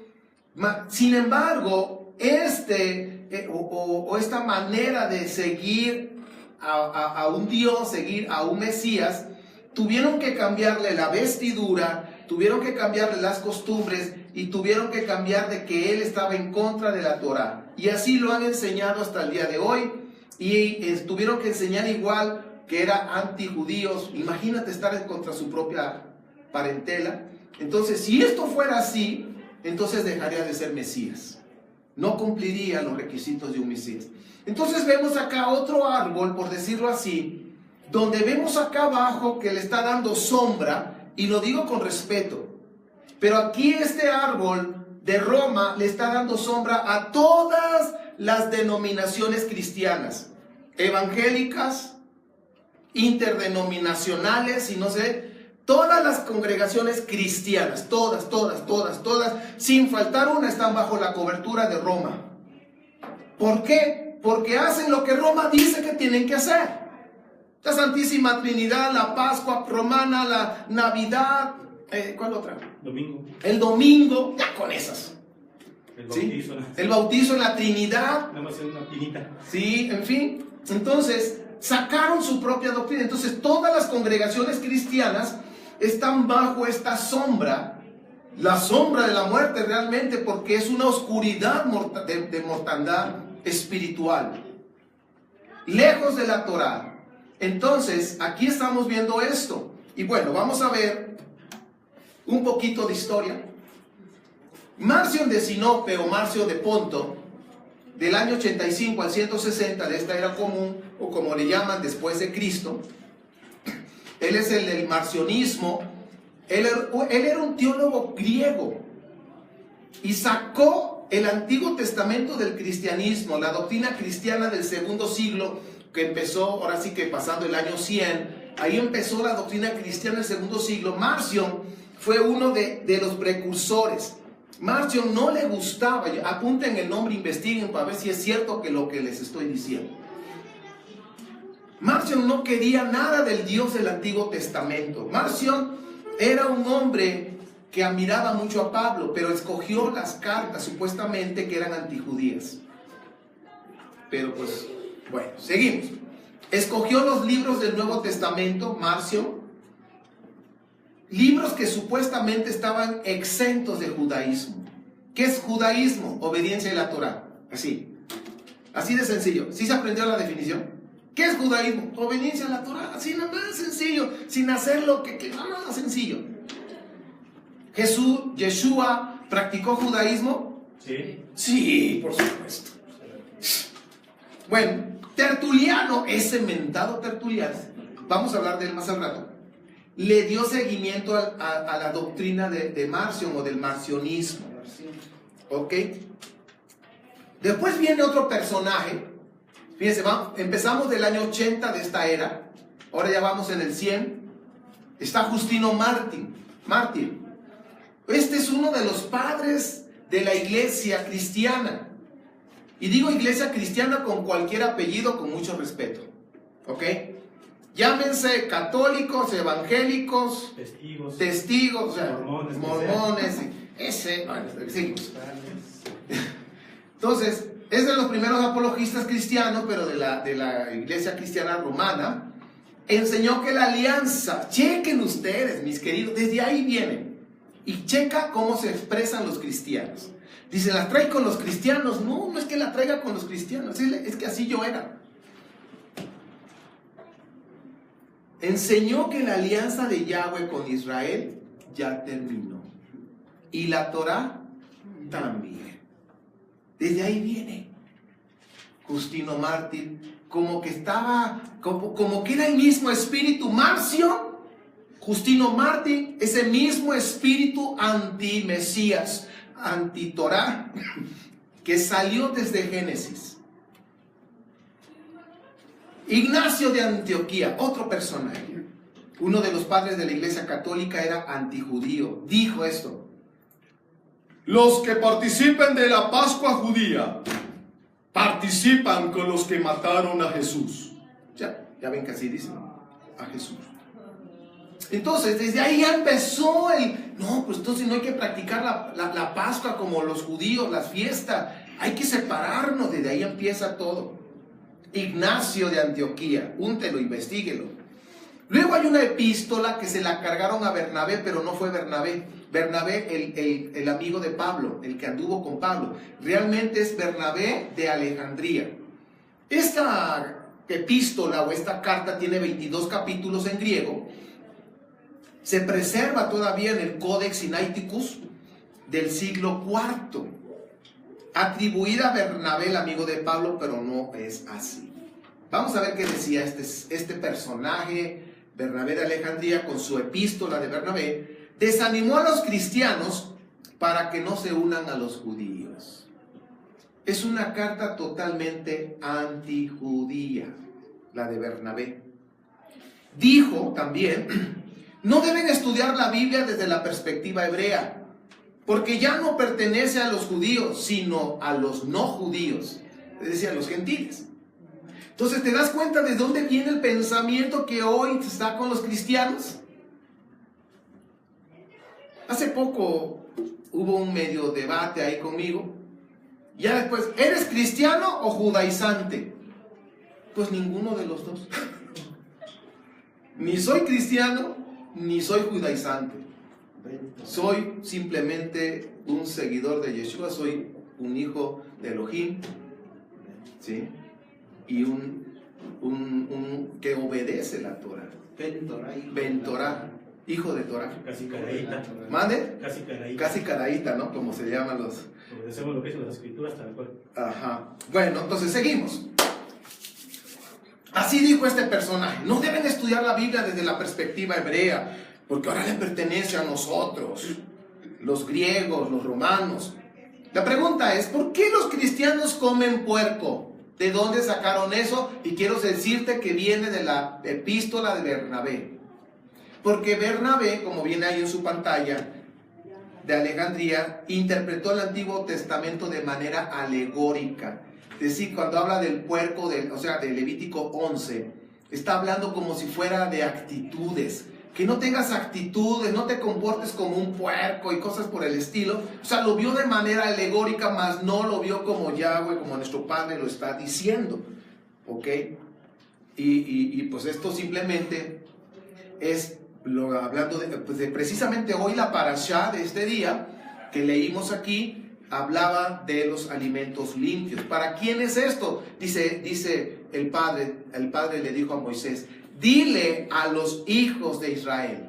Sin embargo, esta manera de seguir a un Dios, seguir a un Mesías, tuvieron que cambiarle la vestidura, tuvieron que cambiarle las costumbres y tuvieron que cambiar de que él estaba en contra de la Torá. Y así lo han enseñado hasta el día de hoy. Y tuvieron que enseñar igual que era antijudíos. Imagínate estar contra su propia parentela. Entonces, si esto fuera así, entonces dejaría de ser Mesías. No cumpliría los requisitos de un Mesías. Entonces vemos acá otro árbol, por decirlo así, donde vemos acá abajo que le está dando sombra, y lo digo con respeto. Pero aquí este árbol de Roma le está dando sombra a todas las denominaciones cristianas, evangélicas, interdenominacionales y no sé, todas las congregaciones cristianas, todas, sin faltar una, están bajo la cobertura de Roma. ¿Por qué? Porque hacen lo que Roma dice que tienen que hacer. La Santísima Trinidad, la Pascua romana, la Navidad, ¿cuál otra? Domingo. El domingo, ya con esas. El bautizo. ¿Sí? El bautizo en la Trinidad. Nada más una pinita. Sí, en fin. Entonces, sacaron su propia doctrina. Entonces, todas las congregaciones cristianas están bajo esta sombra, la sombra de la muerte realmente, porque es una oscuridad de mortandad espiritual, lejos de la Torá. Entonces, aquí estamos viendo esto. Y bueno, vamos a ver un poquito de historia. Marción de Sinope o Marcio de Ponto, del año 85 al 160 de esta era común, o como le llaman después de Cristo, él es el del marcionismo. Él era un teólogo griego y sacó el Antiguo Testamento del cristianismo, la doctrina cristiana del segundo siglo, que empezó, ahora sí que pasando el año 100, ahí empezó la doctrina cristiana del segundo siglo. Marción fue uno de los precursores. Marción no le gustaba, apunten el nombre, investiguen para ver si es cierto que lo que les estoy diciendo. Marción no quería nada del Dios del Antiguo Testamento. Marción era un hombre que admiraba mucho a Pablo, pero escogió las cartas supuestamente que eran antijudías. Pero pues, bueno, seguimos. Escogió los libros del Nuevo Testamento, Marción, libros que supuestamente estaban exentos de judaísmo. ¿Qué es judaísmo? Obediencia a la Torá. Así de sencillo. ¿Sí se aprendió la definición? ¿Qué es judaísmo? Obediencia a la Torá. Así nada más sencillo, sin hacer lo que nada más sencillo. Yeshua, ¿practicó judaísmo? Sí. Sí, por supuesto. Bueno, Tertuliano, ese mentado Tertuliano, vamos a hablar de él más al rato, le dio seguimiento a la doctrina de Marción o del marcionismo. ¿Ok? Después viene otro personaje. Fíjense, empezamos del año 80 de esta era, ahora ya vamos en el 100. Está Justino Mártir. Este es uno de los padres de la iglesia cristiana. Y digo iglesia cristiana con cualquier apellido, con mucho respeto. ¿Ok? Llámense católicos, evangélicos, testigos, o sea, mormones. Seguimos. Entonces, es de los primeros apologistas cristianos, pero de la iglesia cristiana romana. Enseñó que la alianza, chequen ustedes, mis queridos, desde ahí viene. Y checa cómo se expresan los cristianos. Dice, ¿la trae con los cristianos? No, no es que la traiga con los cristianos, es que así yo era. Enseñó que la alianza de Yahweh con Israel ya terminó. Y la Torá también. Desde ahí viene. Justino Mártir, como que estaba, como que era el mismo espíritu. Marción, Justino Mártir, ese mismo espíritu anti-Mesías, anti-Torá, que salió desde Génesis. Ignacio de Antioquía, otro personaje, uno de los padres de la iglesia católica, era antijudío. Dijo esto: los que participen de la Pascua judía participan con los que mataron a Jesús. Ya ven que así dicen, a Jesús. Entonces, desde ahí ya empezó no, pues entonces no hay que practicar la Pascua como los judíos, las fiestas. Hay que separarnos, desde ahí empieza todo. Ignacio de Antioquía, úntelo, investíguelo. Luego hay una epístola que se la cargaron a Bernabé, pero no fue Bernabé. Bernabé, el amigo de Pablo, el que anduvo con Pablo. Realmente es Bernabé de Alejandría. Esta epístola o esta carta tiene 22 capítulos en griego. Se preserva todavía en el Codex Sinaiticus del siglo IV. Atribuida a Bernabé, el amigo de Pablo, pero no es así. Vamos a ver qué decía este personaje, Bernabé de Alejandría, con su epístola de Bernabé. Desanimó a los cristianos para que no se unan a los judíos. Es una carta totalmente antijudía, la de Bernabé. Dijo también, no deben estudiar la Biblia desde la perspectiva hebrea, porque ya no pertenece a los judíos, sino a los no judíos, es decir, a los gentiles. Entonces, ¿te das cuenta de dónde viene el pensamiento que hoy está con los cristianos? Hace poco hubo un medio debate ahí conmigo. Ya después, ¿eres cristiano o judaizante? Pues ninguno de los dos. Ni soy cristiano, ni soy judaizante. Soy simplemente un seguidor de Yeshua, soy un hijo de Elohim, ¿sí? Y un que obedece la Torah. Ben Torah, hijo de Torah. Casi caraíta. ¿Mande? Casi caraíta. Casi caraíta, ¿no? Como se llaman los... Obedecemos lo que dicen las escrituras, tal cual. Ajá. Bueno, entonces seguimos. Así dijo este personaje. No deben estudiar la Biblia desde la perspectiva hebrea, porque ahora le pertenece a nosotros, los griegos, los romanos. La pregunta es, ¿por qué los cristianos comen puerco? ¿De dónde sacaron eso? Y quiero decirte que viene de la epístola de Bernabé. Porque Bernabé, como viene ahí en su pantalla, de Alejandría, interpretó el Antiguo Testamento de manera alegórica. Es decir, cuando habla del puerco, de Levítico 11, está hablando como si fuera de actitudes. Que no tengas actitudes, no te comportes como un puerco y cosas por el estilo. O sea, lo vio de manera alegórica, mas no lo vio como Yahweh, como nuestro Padre lo está diciendo. ¿Ok? Y pues esto simplemente es hablando de precisamente hoy la parashá de este día que leímos aquí, hablaba de los alimentos limpios. ¿Para quién es esto? Dice el Padre le dijo a Moisés, dile a los hijos de Israel.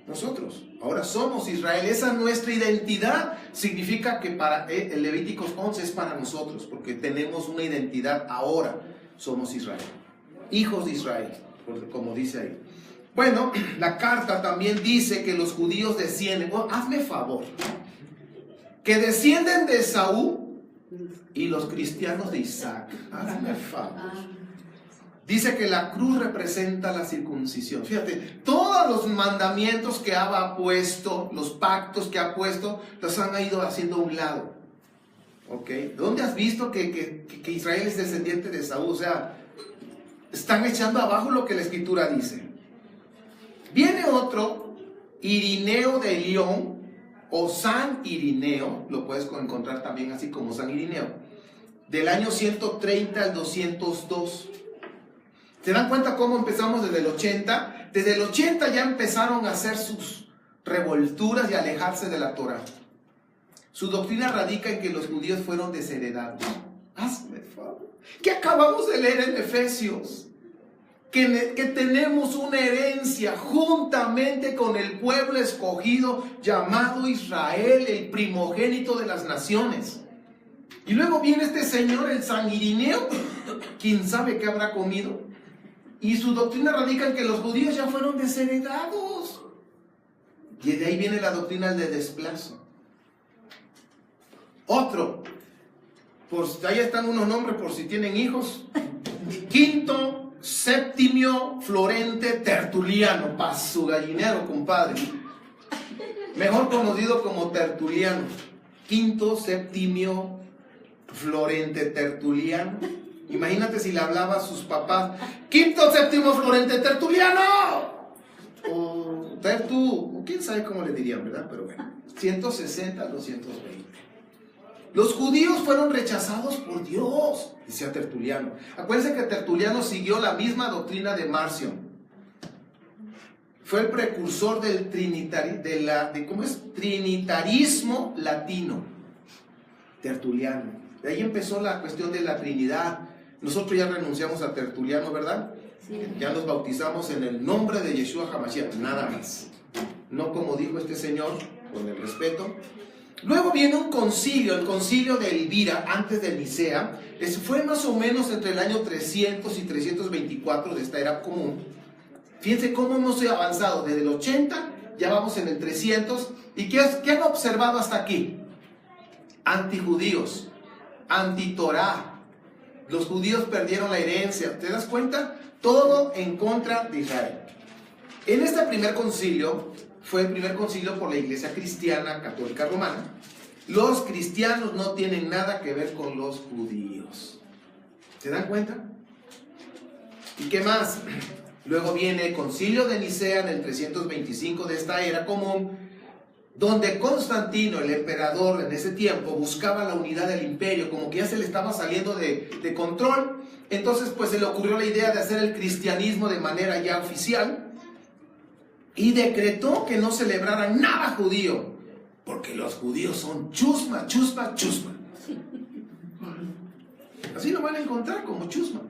Nosotros ahora somos Israel, esa es nuestra identidad. Significa que para el Levítico 11 es para nosotros, porque tenemos una identidad ahora. Somos Israel, hijos de Israel, como dice ahí. Bueno, la carta también dice que los judíos descienden, hazme favor, que descienden de Esaú y los cristianos de Isaac. Hazme favor. Dice que la cruz representa la circuncisión. Fíjate, todos los mandamientos que ha puesto, los pactos que ha puesto, los han ido haciendo a un lado. ¿Ok? ¿Dónde has visto que Israel es descendiente de Esaú? O sea, están echando abajo lo que la Escritura dice. Viene otro, Irineo de León, o San Irineo, lo puedes encontrar también así como San Irineo, del año 130 al 202. ¿Se dan cuenta cómo empezamos desde el 80? Desde el 80 ya empezaron a hacer sus revolturas y alejarse de la Torah. Su doctrina radica en que los judíos fueron desheredados. Hazme favor. ¿Qué acabamos de leer en Efesios? Que tenemos una herencia juntamente con el pueblo escogido llamado Israel, el primogénito de las naciones. Y luego viene este señor, el San Irineo, quién sabe qué habrá comido. Y su doctrina radica en que los judíos ya fueron desheredados. Y de ahí viene la doctrina de desplazo. Otro, ahí están unos nombres por si tienen hijos. Quinto Septimio Florente Tertuliano, para su gallinero, compadre. Mejor conocido como Tertuliano. Quinto Septimio Florente Tertuliano. Imagínate si le hablaba a sus papás, Quinto Séptimo Florente Tertuliano. Tertu, quién sabe cómo le dirían, ¿verdad? Pero bueno, 160 a 220. Los judíos fueron rechazados por Dios, decía Tertuliano. Acuérdense que Tertuliano siguió la misma doctrina de Marción. Fue el precursor del trinitarismo latino. Tertuliano. De ahí empezó la cuestión de la Trinidad. Nosotros ya renunciamos a Tertuliano, ¿verdad? Sí. Ya nos bautizamos en el nombre de Yeshua HaMashiach, nada más. No como dijo este señor, con el respeto. Luego viene un concilio, el concilio de Elvira, antes de Nicea. Fue más o menos entre el año 300 y 324 de esta era común. Fíjense cómo hemos avanzado. Desde el 80, ya vamos en el 300. ¿Y qué han observado hasta aquí? Antijudíos, antitorá. Los judíos perdieron la herencia. ¿Te das cuenta? Todo en contra de Israel. En este primer concilio, fue el primer concilio por la Iglesia Cristiana Católica Romana. Los cristianos no tienen nada que ver con los judíos. ¿Se dan cuenta? ¿Y qué más? Luego viene el concilio de Nicea en el 325 de esta era común, donde Constantino, el emperador en ese tiempo, buscaba la unidad del imperio, como que ya se le estaba saliendo de control. Entonces pues se le ocurrió la idea de hacer el cristianismo de manera ya oficial y decretó que no celebraran nada judío, porque los judíos son chusma, chusma, chusma. Así lo van a encontrar, como chusma.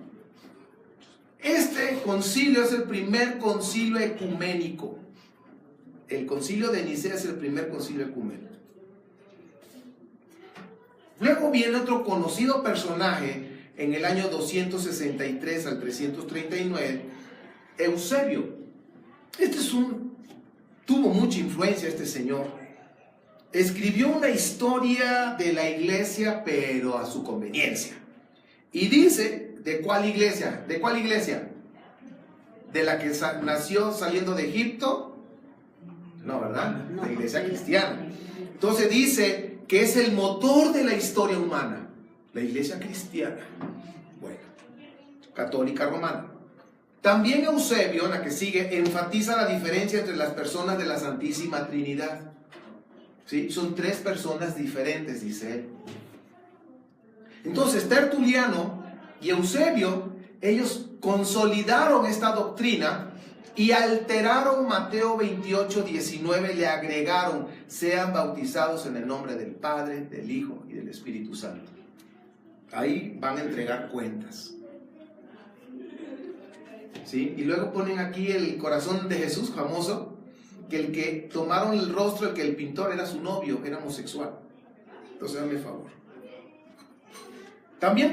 Este concilio es el primer concilio ecuménico. El concilio de Nicea es el primer concilio ecuménico. Luego viene otro conocido personaje en el año 263 al 339, Eusebio. Tuvo mucha influencia este señor. Escribió una historia de la iglesia, pero a su conveniencia. Y dice, ¿de cuál iglesia? ¿De cuál iglesia? ¿De la que nació saliendo de Egipto? No, ¿verdad? La iglesia cristiana. Entonces dice que es el motor de la historia humana. La iglesia cristiana. Bueno, católica romana. También Eusebio, la que sigue, enfatiza la diferencia entre las personas de la Santísima Trinidad. ¿Sí? Son tres personas diferentes, dice él. Entonces, Tertuliano y Eusebio, ellos consolidaron esta doctrina y alteraron Mateo 28, 19, le agregaron, sean bautizados en el nombre del Padre, del Hijo y del Espíritu Santo. Ahí van a entregar cuentas. ¿Sí? Y luego ponen aquí el corazón de Jesús famoso, que el que tomaron el rostro, el que el pintor era su novio, era homosexual. Entonces dame favor. También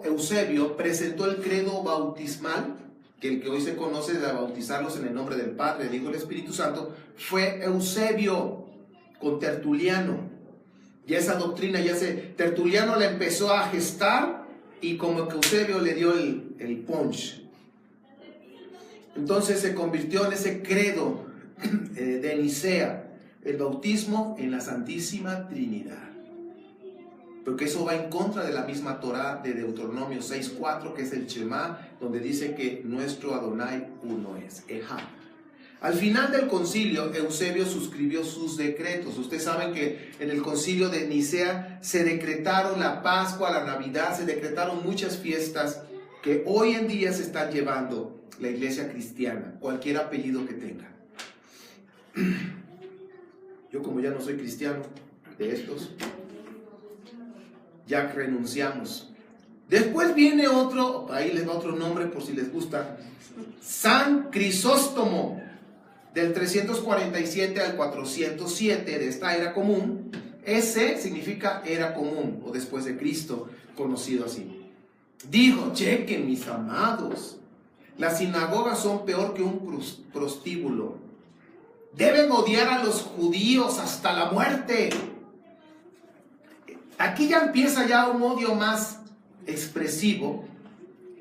Eusebio presentó el credo bautismal, que el que hoy se conoce de bautizarlos en el nombre del Padre, del Hijo y del Espíritu Santo, fue Eusebio con Tertuliano. Y esa doctrina Tertuliano la empezó a gestar y como que Eusebio le dio el punch. Entonces se convirtió en ese credo de Nicea, el bautismo en la Santísima Trinidad. Porque eso va en contra de la misma Torá de Deuteronomio 6:4, que es el Shema, donde dice que nuestro Adonai uno es, Ejá. Al final del concilio, Eusebio suscribió sus decretos. Ustedes saben que en el concilio de Nicea se decretaron la Pascua, la Navidad, se decretaron muchas fiestas que hoy en día se están llevando la iglesia cristiana, cualquier apellido que tenga. Yo, como ya no soy cristiano de estos, ya renunciamos. Después viene otro, ahí les va otro nombre por si les gusta, San Crisóstomo, del 347 al 407 de esta era común. Ese significa era común o después de Cristo, conocido así. Dijo, chequen mis amados, las sinagogas son peor que un prostíbulo. Deben odiar a los judíos hasta la muerte. Aquí ya empieza ya un odio más expresivo,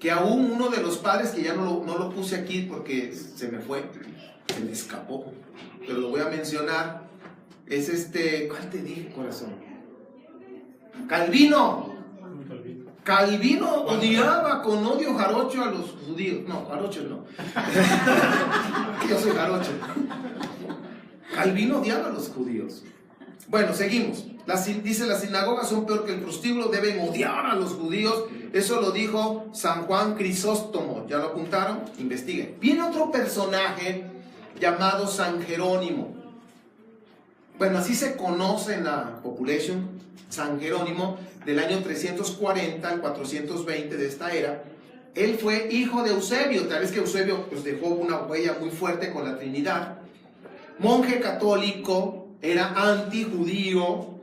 que aún uno de los padres, que ya no lo puse aquí porque se me escapó, pero lo voy a mencionar, es ¿cuál te dije, corazón? Calvino. Calvino odiaba con odio jarocho a los judíos. No, jarocho no. Yo soy jarocho. Calvino odiaba a los judíos. Bueno, seguimos. Dice, las sinagogas son peor que el prostíbulo, deben odiar a los judíos. Eso lo dijo San Juan Crisóstomo. ¿Ya lo apuntaron? Investiguen. Viene otro personaje llamado San Jerónimo. Bueno, así se conoce en la population, San Jerónimo, del año 340 al 420 de esta era. Él fue hijo de Eusebio. Tal vez que Eusebio pues, dejó una huella muy fuerte con la Trinidad. Monje católico, era antijudío,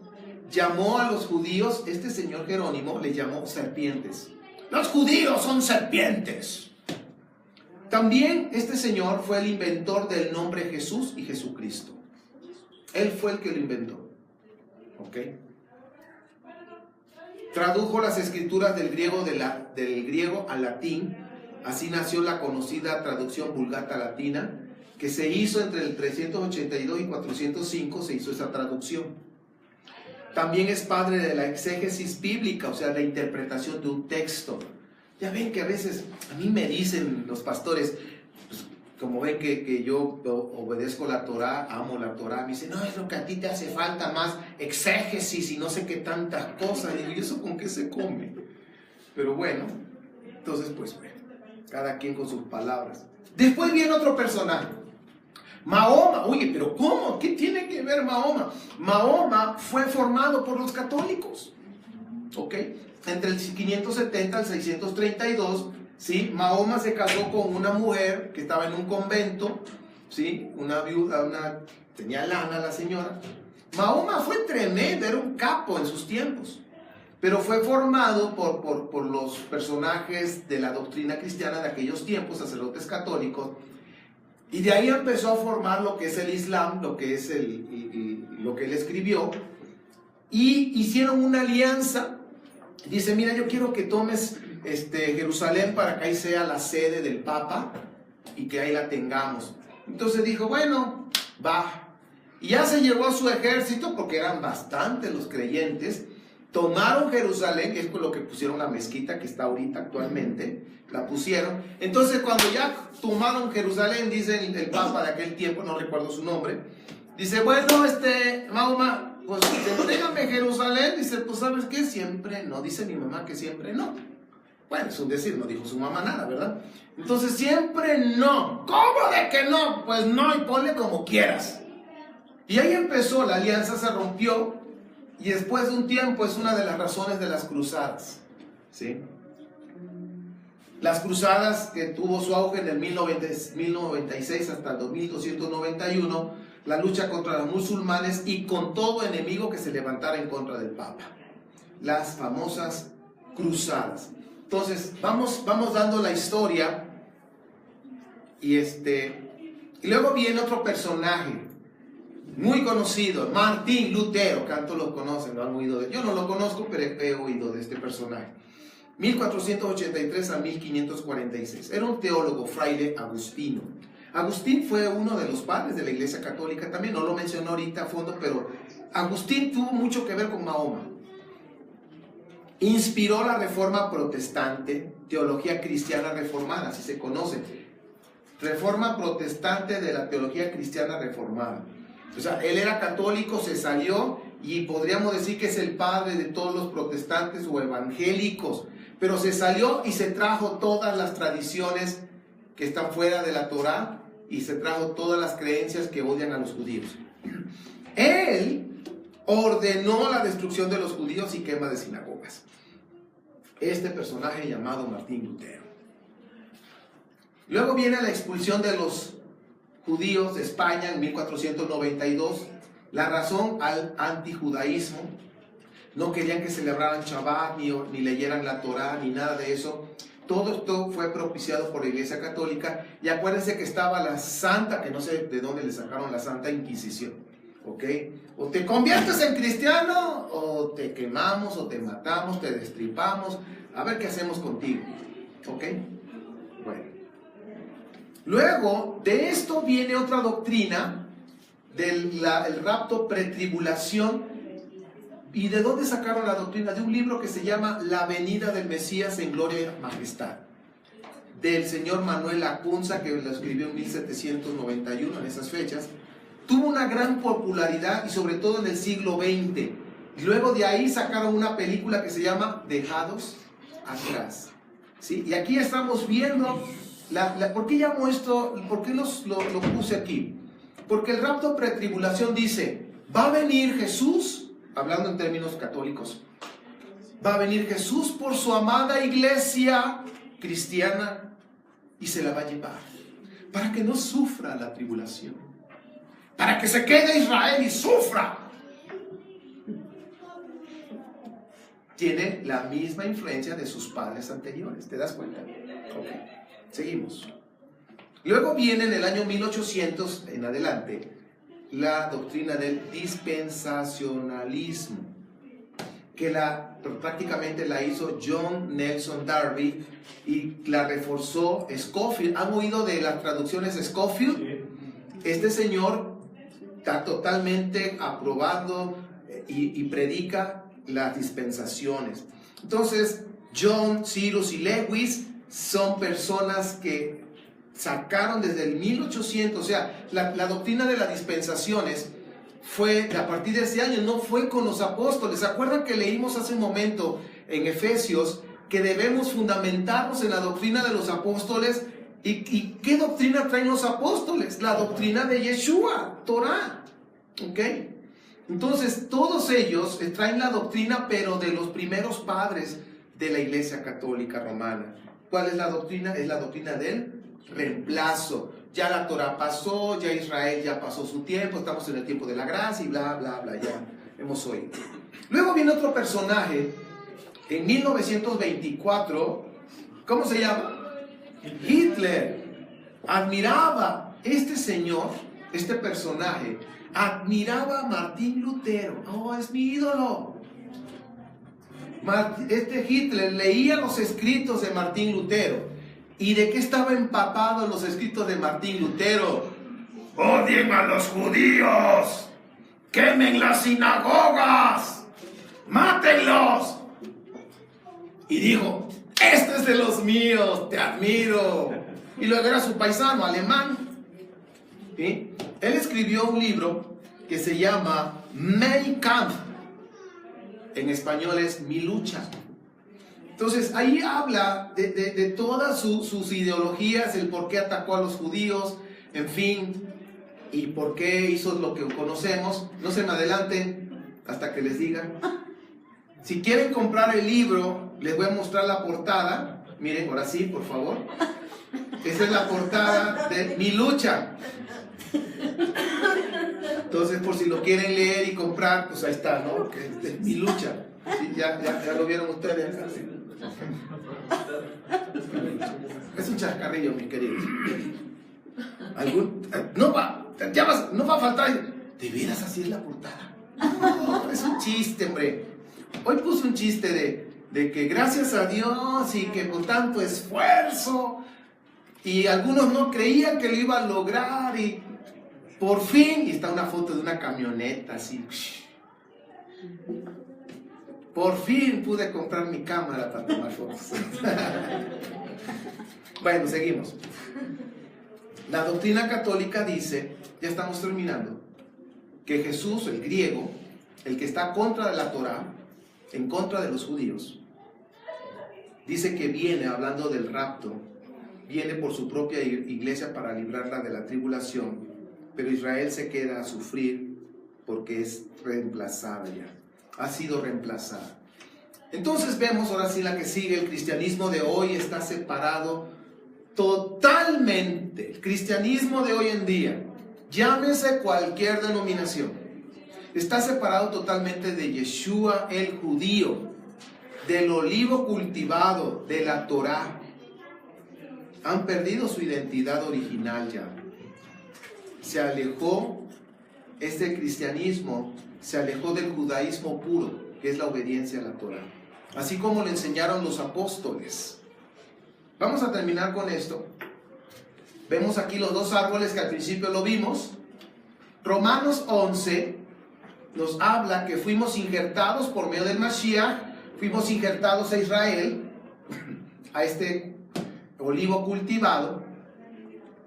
llamó a los judíos, este señor Jerónimo les llamó serpientes. Los judíos son serpientes. También este señor fue el inventor del nombre Jesús y Jesucristo. Él fue el que lo inventó. ¿Ok? Tradujo las escrituras del griego al latín. Así nació la conocida traducción Vulgata Latina, que se hizo entre el 382 y 405, se hizo esa traducción. También es padre de la exégesis bíblica, o sea, la interpretación de un texto. Ya ven que a veces a mí me dicen los pastores, pues, como ven que yo obedezco la Torá, amo la Torá, me dicen, no, es lo que a ti te hace falta, más exégesis y no sé qué tantas cosas. Y digo, ¿y eso con qué se come? Pero bueno, entonces pues bueno, cada quien con sus palabras. Después viene otro personaje, Mahoma. Oye, pero ¿cómo? ¿Qué tiene que ver Mahoma? Mahoma fue formado por los católicos, ¿ok? Entre el 570 al 632, ¿sí? Mahoma se casó con una mujer que estaba en un convento, ¿sí? Una viuda, tenía lana la señora. Mahoma fue tremendo, era un capo en sus tiempos, pero fue formado por los personajes de la doctrina cristiana de aquellos tiempos, sacerdotes católicos, y de ahí empezó a formar lo que es el Islam, lo que es lo que él escribió, y hicieron una alianza. Dice, mira, yo quiero que tomes Jerusalén para que ahí sea la sede del Papa y que ahí la tengamos. Entonces dijo, bueno, va. Y ya se llevó a su ejército, porque eran bastantes los creyentes. Tomaron Jerusalén, que es por lo que pusieron la mezquita que está ahorita actualmente, la pusieron. Entonces cuando ya tomaron Jerusalén, dice el Papa de aquel tiempo, no recuerdo su nombre, dice, bueno, Mahoma, pues entrégame Jerusalén. Dice, pues ¿sabes qué? Siempre no, dice mi mamá que siempre no. Bueno, es un decir, no dijo su mamá nada, ¿verdad? Entonces siempre no. ¿Cómo de que no? Pues no, y ponle como quieras. Y ahí empezó, la alianza se rompió, y después de un tiempo es una de las razones de las cruzadas, ¿sí? Las cruzadas que tuvo su auge en el 1096 hasta el 2291, la lucha contra los musulmanes y con todo enemigo que se levantara en contra del Papa. Las famosas cruzadas. Entonces, vamos dando la historia, y luego viene otro personaje muy conocido, Martín Lutero. Tantos lo conocen, lo han oído de. Yo no lo conozco, pero he oído de este personaje. 1483 a 1546. Era un teólogo, fraile agustino. Agustín fue uno de los padres de la Iglesia Católica también, no lo mencionó ahorita a fondo, pero Agustín tuvo mucho que ver con Mahoma. Inspiró la Reforma Protestante, teología cristiana reformada, así se conoce. Reforma Protestante de la teología cristiana reformada. O sea, él era católico, se salió, y podríamos decir que es el padre de todos los protestantes o evangélicos, pero se salió y se trajo todas las tradiciones que están fuera de la Torá, y se trajo todas las creencias que odian a los judíos. Él ordenó la destrucción de los judíos y quema de sinagogas. Este personaje llamado Martín Lutero. Luego viene la expulsión de los judíos de España en 1492. La razón al antijudaísmo. No querían que celebraran Shabbat, ni leyeran la Torá, ni nada de eso. Todo esto fue propiciado por la Iglesia Católica. Y acuérdense que estaba la Santa, que no sé de dónde le sacaron la Santa Inquisición. ¿Ok? O te conviertes en cristiano, o te quemamos, o te matamos, te destripamos. A ver qué hacemos contigo. ¿Ok? Bueno. Luego de esto viene otra doctrina del rapto pretribulación, ¿Y de dónde sacaron la doctrina? De un libro que se llama La venida del Mesías en gloria y majestad, del señor Manuel Lacunza, que lo escribió en 1791, en esas fechas. Tuvo una gran popularidad y sobre todo en el siglo XX. Luego de ahí sacaron una película que se llama Dejados Atrás, ¿sí? Y aquí estamos viendo, ¿por qué llamo esto? ¿Por qué lo puse aquí? Porque el rapto pretribulación dice, va a venir Jesús, hablando en términos católicos, va a venir Jesús por su amada iglesia cristiana y se la va a llevar, para que no sufra la tribulación, para que se quede Israel y sufra. Tiene la misma influencia de sus padres anteriores, ¿te das cuenta? Ok, seguimos. Luego viene en el año 1800 en adelante la doctrina del dispensacionalismo, que prácticamente la hizo John Nelson Darby y la reforzó Scofield. ¿Han oído de las traducciones Scofield? Sí. Este señor está totalmente aprobando y predica las dispensaciones. Entonces, John, Cyrus y Lewis son personas que sacaron desde el 1800, o sea, la doctrina de las dispensaciones fue a partir de ese año, no fue con los apóstoles. ¿Se acuerdan que leímos hace un momento en Efesios que debemos fundamentarnos en la doctrina de los apóstoles? ¿Y qué doctrina traen los apóstoles? La doctrina de Yeshua, Torah, ¿ok? Entonces, todos ellos traen la doctrina, pero de los primeros padres de la Iglesia Católica Romana. ¿Cuál es la doctrina? Es la doctrina del reemplazo. Ya la Torah pasó, ya Israel ya pasó su tiempo, estamos en el tiempo de la gracia y bla, bla, bla, ya hemos oído. Luego viene otro personaje, en 1924, ¿cómo se llama? Hitler. Admiraba este señor, este personaje, admiraba a Martín Lutero. Oh, es mi ídolo. Este Hitler leía los escritos de Martín Lutero. ¿Y de qué estaba empapado en los escritos de Martín Lutero? ¡Odien a los judíos! ¡Quemen las sinagogas! ¡Mátenlos! Y dijo, este es de los míos, te admiro. Y luego era su paisano alemán, ¿sí? Él escribió un libro que se llama Mein Kampf. En español es Mi lucha. Entonces ahí habla de todas sus ideologías, el por qué atacó a los judíos, en fin, y por qué hizo lo que conocemos. No se me adelanten hasta que les diga. Si quieren comprar el libro, les voy a mostrar la portada. Miren, ahora sí, por favor. Esa es la portada de Mi lucha. Entonces, por si lo quieren leer y comprar, pues ahí está, ¿no? Que es Mi lucha. ¿Sí? Ya lo vieron ustedes acá. ¿Sí? Es un chascarrillo, mis queridos. No va a faltar. ¿De veras así es la portada? No, es un chiste, hombre. Hoy puse un chiste de que gracias a Dios y que con tanto esfuerzo, y algunos no creían que lo iba a lograr, y por fin, y está una foto de una camioneta así. Por fin pude comprar mi cámara para tomar fotos. Bueno, seguimos. La doctrina católica dice, ya estamos terminando, que Jesús, el griego, el que está contra de la Torah, en contra de los judíos, dice que viene, hablando del rapto, viene por su propia iglesia para librarla de la tribulación, pero Israel se queda a sufrir porque es reemplazada ya. Ha sido reemplazada. Entonces vemos ahora sí la que sigue. El cristianismo de hoy está separado totalmente. El cristianismo de hoy en día, llámese cualquier denominación, está separado totalmente de Yeshua el judío, del olivo cultivado, de la Torah. Han perdido su identidad original ya. Se alejó, este cristianismo se alejó del judaísmo puro, que es la obediencia a la Torah, así como le enseñaron los apóstoles. Vamos a terminar con esto. Vemos aquí los dos árboles que al principio lo vimos. Romanos 11 nos habla que fuimos injertados por medio del Mashiach, fuimos injertados a Israel, a este olivo cultivado,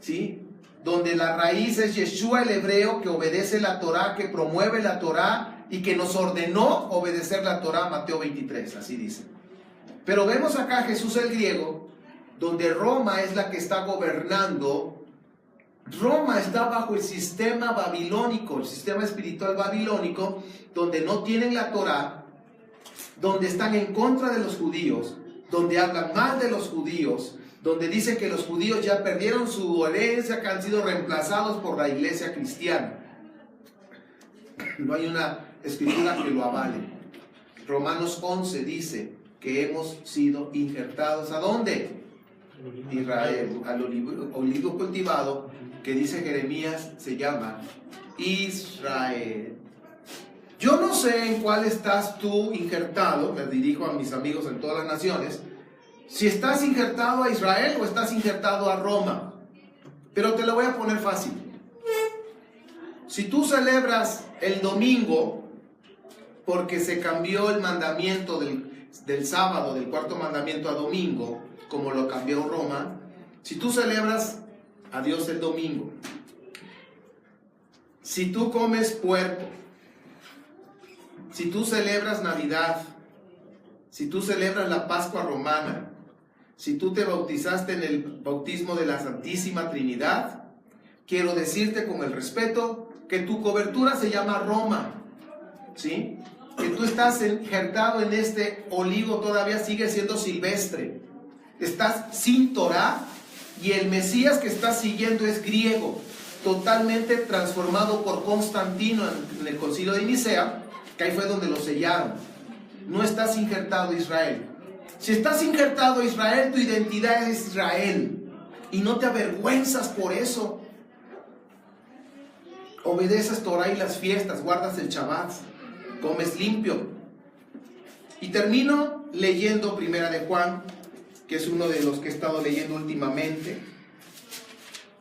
¿sí? Donde la raíz es Yeshua el hebreo, que obedece la Torah, que promueve la Torah y que nos ordenó obedecer la Torah, Mateo 23, así dice. Pero vemos acá a Jesús el griego, donde Roma es la que está gobernando. Roma está bajo el sistema babilónico, el sistema espiritual babilónico, donde no tienen la Torah, donde están en contra de los judíos, donde hablan mal de los judíos, donde dicen que los judíos ya perdieron su herencia, que han sido reemplazados por la iglesia cristiana. No hay una escritura que lo avale. Romanos 11 dice que hemos sido injertados, ¿a dónde? Israel, al olivo cultivado, que dice Jeremías, se llama Israel. Yo no sé en cuál estás tú injertado, me dirijo a mis amigos en todas las naciones, si estás injertado a Israel o estás injertado a Roma. Pero te lo voy a poner fácil. Si tú celebras el domingo porque se cambió el mandamiento del sábado, del cuarto mandamiento a domingo, como lo cambió Roma, si tú celebras a Dios el domingo, si tú comes puerco, si tú celebras Navidad, si tú celebras la Pascua Romana, si tú te bautizaste en el bautismo de la Santísima Trinidad, quiero decirte con el respeto que tu cobertura se llama Roma, ¿sí? Que tú estás injertado en este olivo, todavía sigue siendo silvestre. Estás sin Torah y el Mesías que estás siguiendo es griego, totalmente transformado por Constantino en el concilio de Nicea, que ahí fue donde lo sellaron. No estás injertado a Israel. Si estás injertado a Israel, tu identidad es Israel y no te avergüenzas por eso. Obedeces Torah y las fiestas, guardas el Shabbat, comes limpio. Y termino leyendo Primera de Juan, que es uno de los que he estado leyendo últimamente.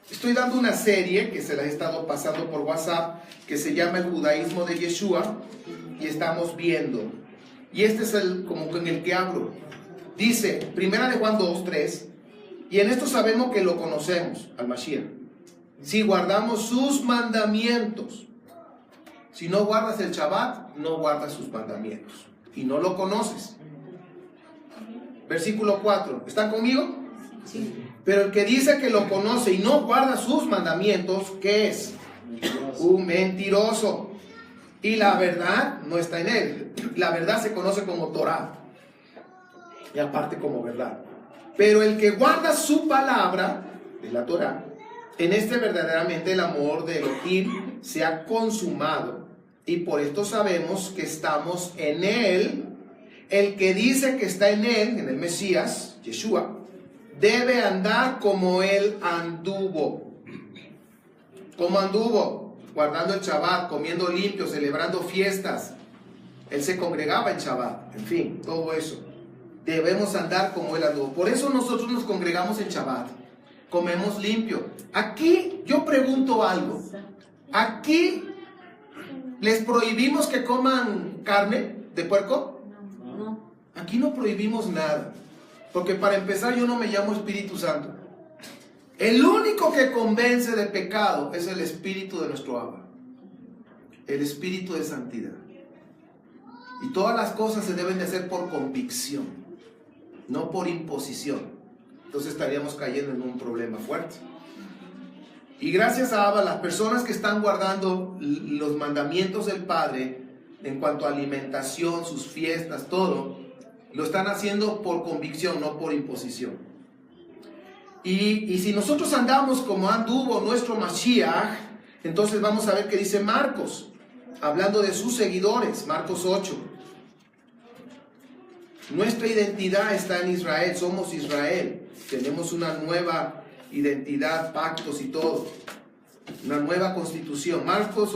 Estoy dando una serie que se la he estado pasando por WhatsApp, que se llama El Judaísmo de Yeshua, y estamos viendo. Y este es como en el que hablo. Dice, Primera de Juan 2:3, y en esto sabemos que lo conocemos, al Mashiach, si guardamos sus mandamientos. Si no guardas el Shabbat, no guardas sus mandamientos, y no lo conoces. Versículo 4, ¿están conmigo? Sí. Pero el que dice que lo conoce y no guarda sus mandamientos, ¿qué es? Un mentiroso. Y la verdad no está en él. La verdad se conoce como Torah. Y aparte como verdad. Pero el que guarda su palabra, de la Torah, en este verdaderamente el amor de Elohim se ha consumado. Y por esto sabemos que estamos en él. El que dice que está en él, en el Mesías, Yeshua, debe andar como él anduvo. ¿Cómo anduvo? Guardando el Shabbat, comiendo limpio, celebrando fiestas. Él se congregaba en Shabbat, en fin, todo eso. Debemos andar como él anduvo. Por eso nosotros nos congregamos en Shabbat. Comemos limpio. Aquí yo pregunto algo. ¿Aquí les prohibimos que coman carne de puerco? No. Aquí no prohibimos nada. Porque para empezar yo no me llamo Espíritu Santo. El único que convence de pecado es el Espíritu de nuestro Abba. El Espíritu de santidad. Y todas las cosas se deben de hacer por convicción, no por imposición. Entonces estaríamos cayendo en un problema fuerte. Y gracias a Abba, las personas que están guardando los mandamientos del Padre en cuanto a alimentación, sus fiestas, todo, lo están haciendo por convicción, no por imposición. Y si nosotros andamos como anduvo nuestro Mashiach, entonces vamos a ver qué dice Marcos, hablando de sus seguidores, Marcos 8. Nuestra identidad está en Israel, somos Israel, tenemos una nueva identidad, pactos y todo, una nueva constitución. Marcos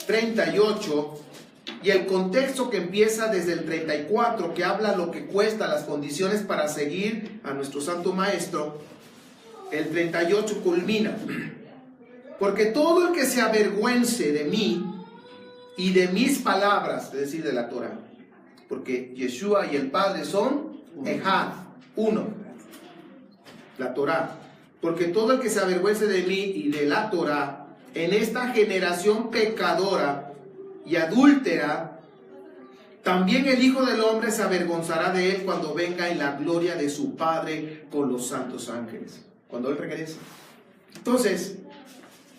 38, y el contexto que empieza desde el 34, que habla lo que cuesta, las condiciones para seguir a nuestro Santo Maestro, el 38 culmina. Porque todo el que se avergüence de mí y de mis palabras, es decir, de la Torah. Porque Yeshua y el Padre son Ejad, uno. La Torah. Porque todo el que se avergüence de mí y de la Torah, en esta generación pecadora y adúltera, también el Hijo del Hombre se avergonzará de él cuando venga en la gloria de su Padre con los santos ángeles. Cuando Él regrese. Entonces,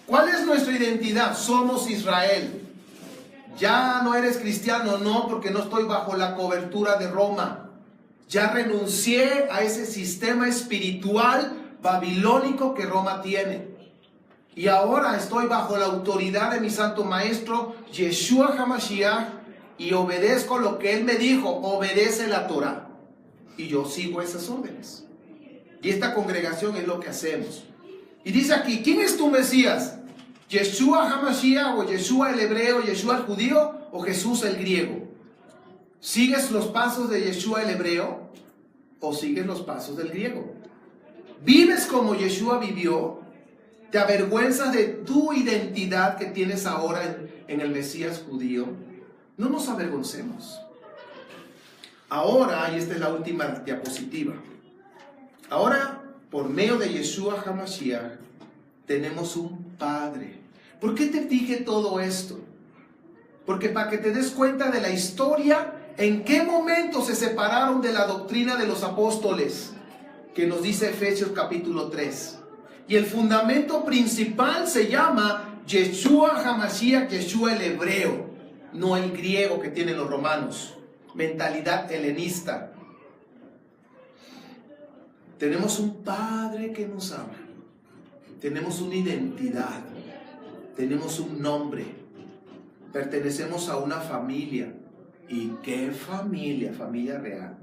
¿cuál es nuestra identidad? Somos Israel. Ya no eres cristiano, no, porque no estoy bajo la cobertura de Roma. Ya renuncié a ese sistema espiritual babilónico que Roma tiene. Y ahora estoy bajo la autoridad de mi santo maestro, Yeshua HaMashiach, y obedezco lo que Él me dijo, obedece la Torah. Y yo sigo esas órdenes. Y esta congregación es lo que hacemos. Y dice aquí, ¿quién es tu Mesías? ¿Yeshua HaMashiach o Yeshua el hebreo, Yeshua el judío o Jesús el griego? ¿Sigues los pasos de Yeshua el hebreo o sigues los pasos del griego? ¿Vives como Yeshua vivió? ¿Te avergüenzas de tu identidad que tienes ahora en el Mesías judío? No nos avergoncemos. Ahora, y esta es la última diapositiva, ahora por medio de Yeshua HaMashiach tenemos un Padre. ¿Por qué te dije todo esto? Porque para que te des cuenta de la historia, en qué momento se separaron de la doctrina de los apóstoles, que nos dice Efesios capítulo 3. Y el fundamento principal se llama Yeshua HaMashiach, Yeshua el hebreo, no el griego que tienen los romanos, mentalidad helenista. Tenemos un Padre que nos ama, tenemos una identidad, tenemos un nombre, pertenecemos a una familia. ¿Y qué familia? Familia real,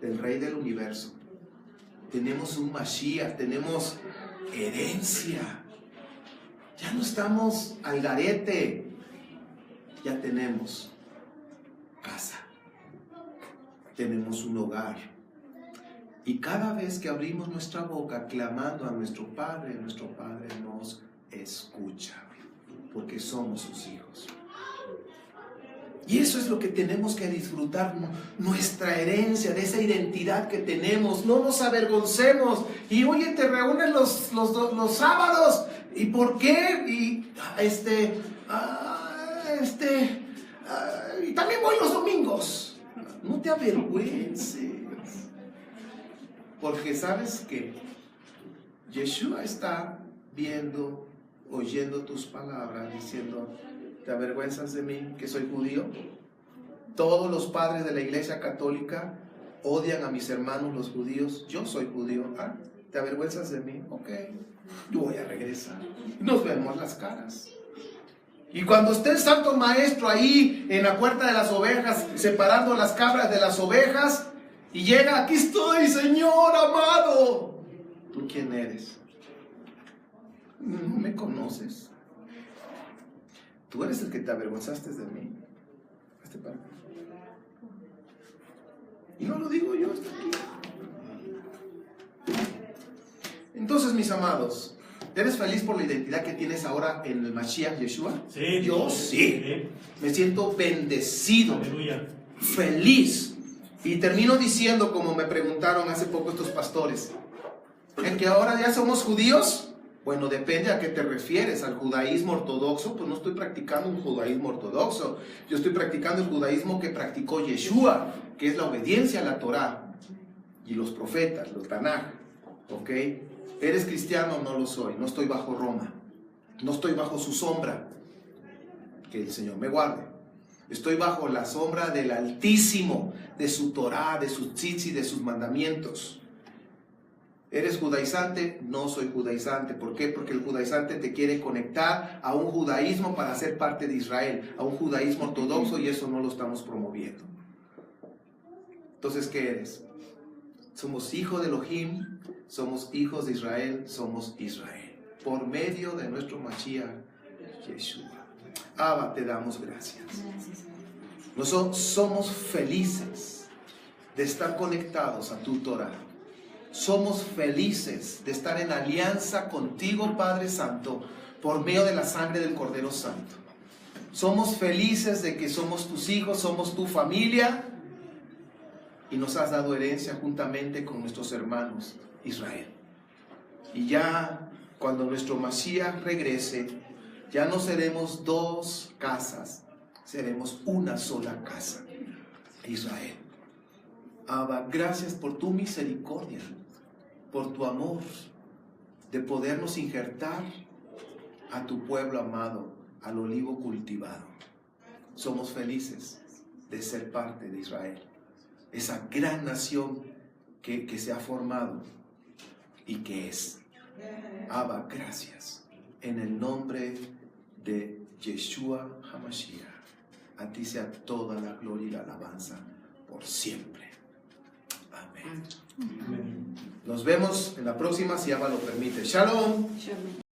del Rey del Universo. Tenemos un Mashiach, tenemos herencia. Ya no estamos al garete, ya tenemos casa, tenemos un hogar. Y cada vez que abrimos nuestra boca clamando a nuestro Padre nos escucha, porque somos sus hijos. Y eso es lo que tenemos que disfrutar, nuestra herencia, de esa identidad que tenemos. No nos avergoncemos. Y oye, te reúnes los sábados. ¿Y por qué? Y y también voy los domingos. No te avergüences. Porque sabes que Yeshua está viendo, oyendo tus palabras, diciendo: ¿te avergüenzas de mí, que soy judío? Todos los padres de la Iglesia Católica odian a mis hermanos los judíos. Yo soy judío. ¿Ah? ¿Te avergüenzas de mí? Ok, yo voy a regresar. Nos vemos las caras. Y cuando esté el Santo Maestro ahí en la puerta de las ovejas, separando las cabras de las ovejas, y llega: aquí estoy, Señor amado. ¿Tú quién eres? No me conoces. Tú eres el que te avergonzaste de mí. Hazte para acá. Y no lo digo yo, está aquí. Entonces, mis amados, ¿eres feliz por la identidad que tienes ahora en el Mashiach Yeshua? Sí. Yo sí. Me siento bendecido. Aleluya. Feliz. Y termino diciendo, como me preguntaron hace poco estos pastores, ¿en que ahora ya somos judíos? Bueno, depende a qué te refieres. ¿Al judaísmo ortodoxo? Pues no estoy practicando un judaísmo ortodoxo. Yo estoy practicando el judaísmo que practicó Yeshua, que es la obediencia a la Torah y los profetas, los Tanaj. ¿Ok? ¿Eres cristiano? No lo soy. No estoy bajo Roma. No estoy bajo su sombra. Que el Señor me guarde. Estoy bajo la sombra del Altísimo, de su Torah, de sus tzitzit, de sus mandamientos. ¿Eres judaizante? No soy judaizante. ¿Por qué? Porque el judaizante te quiere conectar a un judaísmo para ser parte de Israel, a un judaísmo ortodoxo, y eso no lo estamos promoviendo. Entonces, ¿qué eres? Somos hijos de Elohim, somos hijos de Israel, somos Israel, por medio de nuestro Mashiach, Yeshua. Abba, te damos gracias. Nosotros somos felices de estar conectados a tu Torah. Somos felices de estar en alianza contigo, Padre Santo, por medio de la sangre del Cordero Santo. Somos felices de que somos tus hijos, somos tu familia y nos has dado herencia juntamente con nuestros hermanos Israel. Y ya cuando nuestro Mashiach regrese, ya no seremos dos casas, seremos una sola casa, Israel. Abba, gracias por tu misericordia, por tu amor, de podernos injertar a tu pueblo amado, al olivo cultivado. Somos felices de ser parte de Israel, esa gran nación que se ha formado y que es. Abba, gracias. En el nombre de Yeshua HaMashiach, a ti sea toda la gloria y la alabanza por siempre. Amén. Nos vemos en la próxima, si Abba lo permite. Shalom.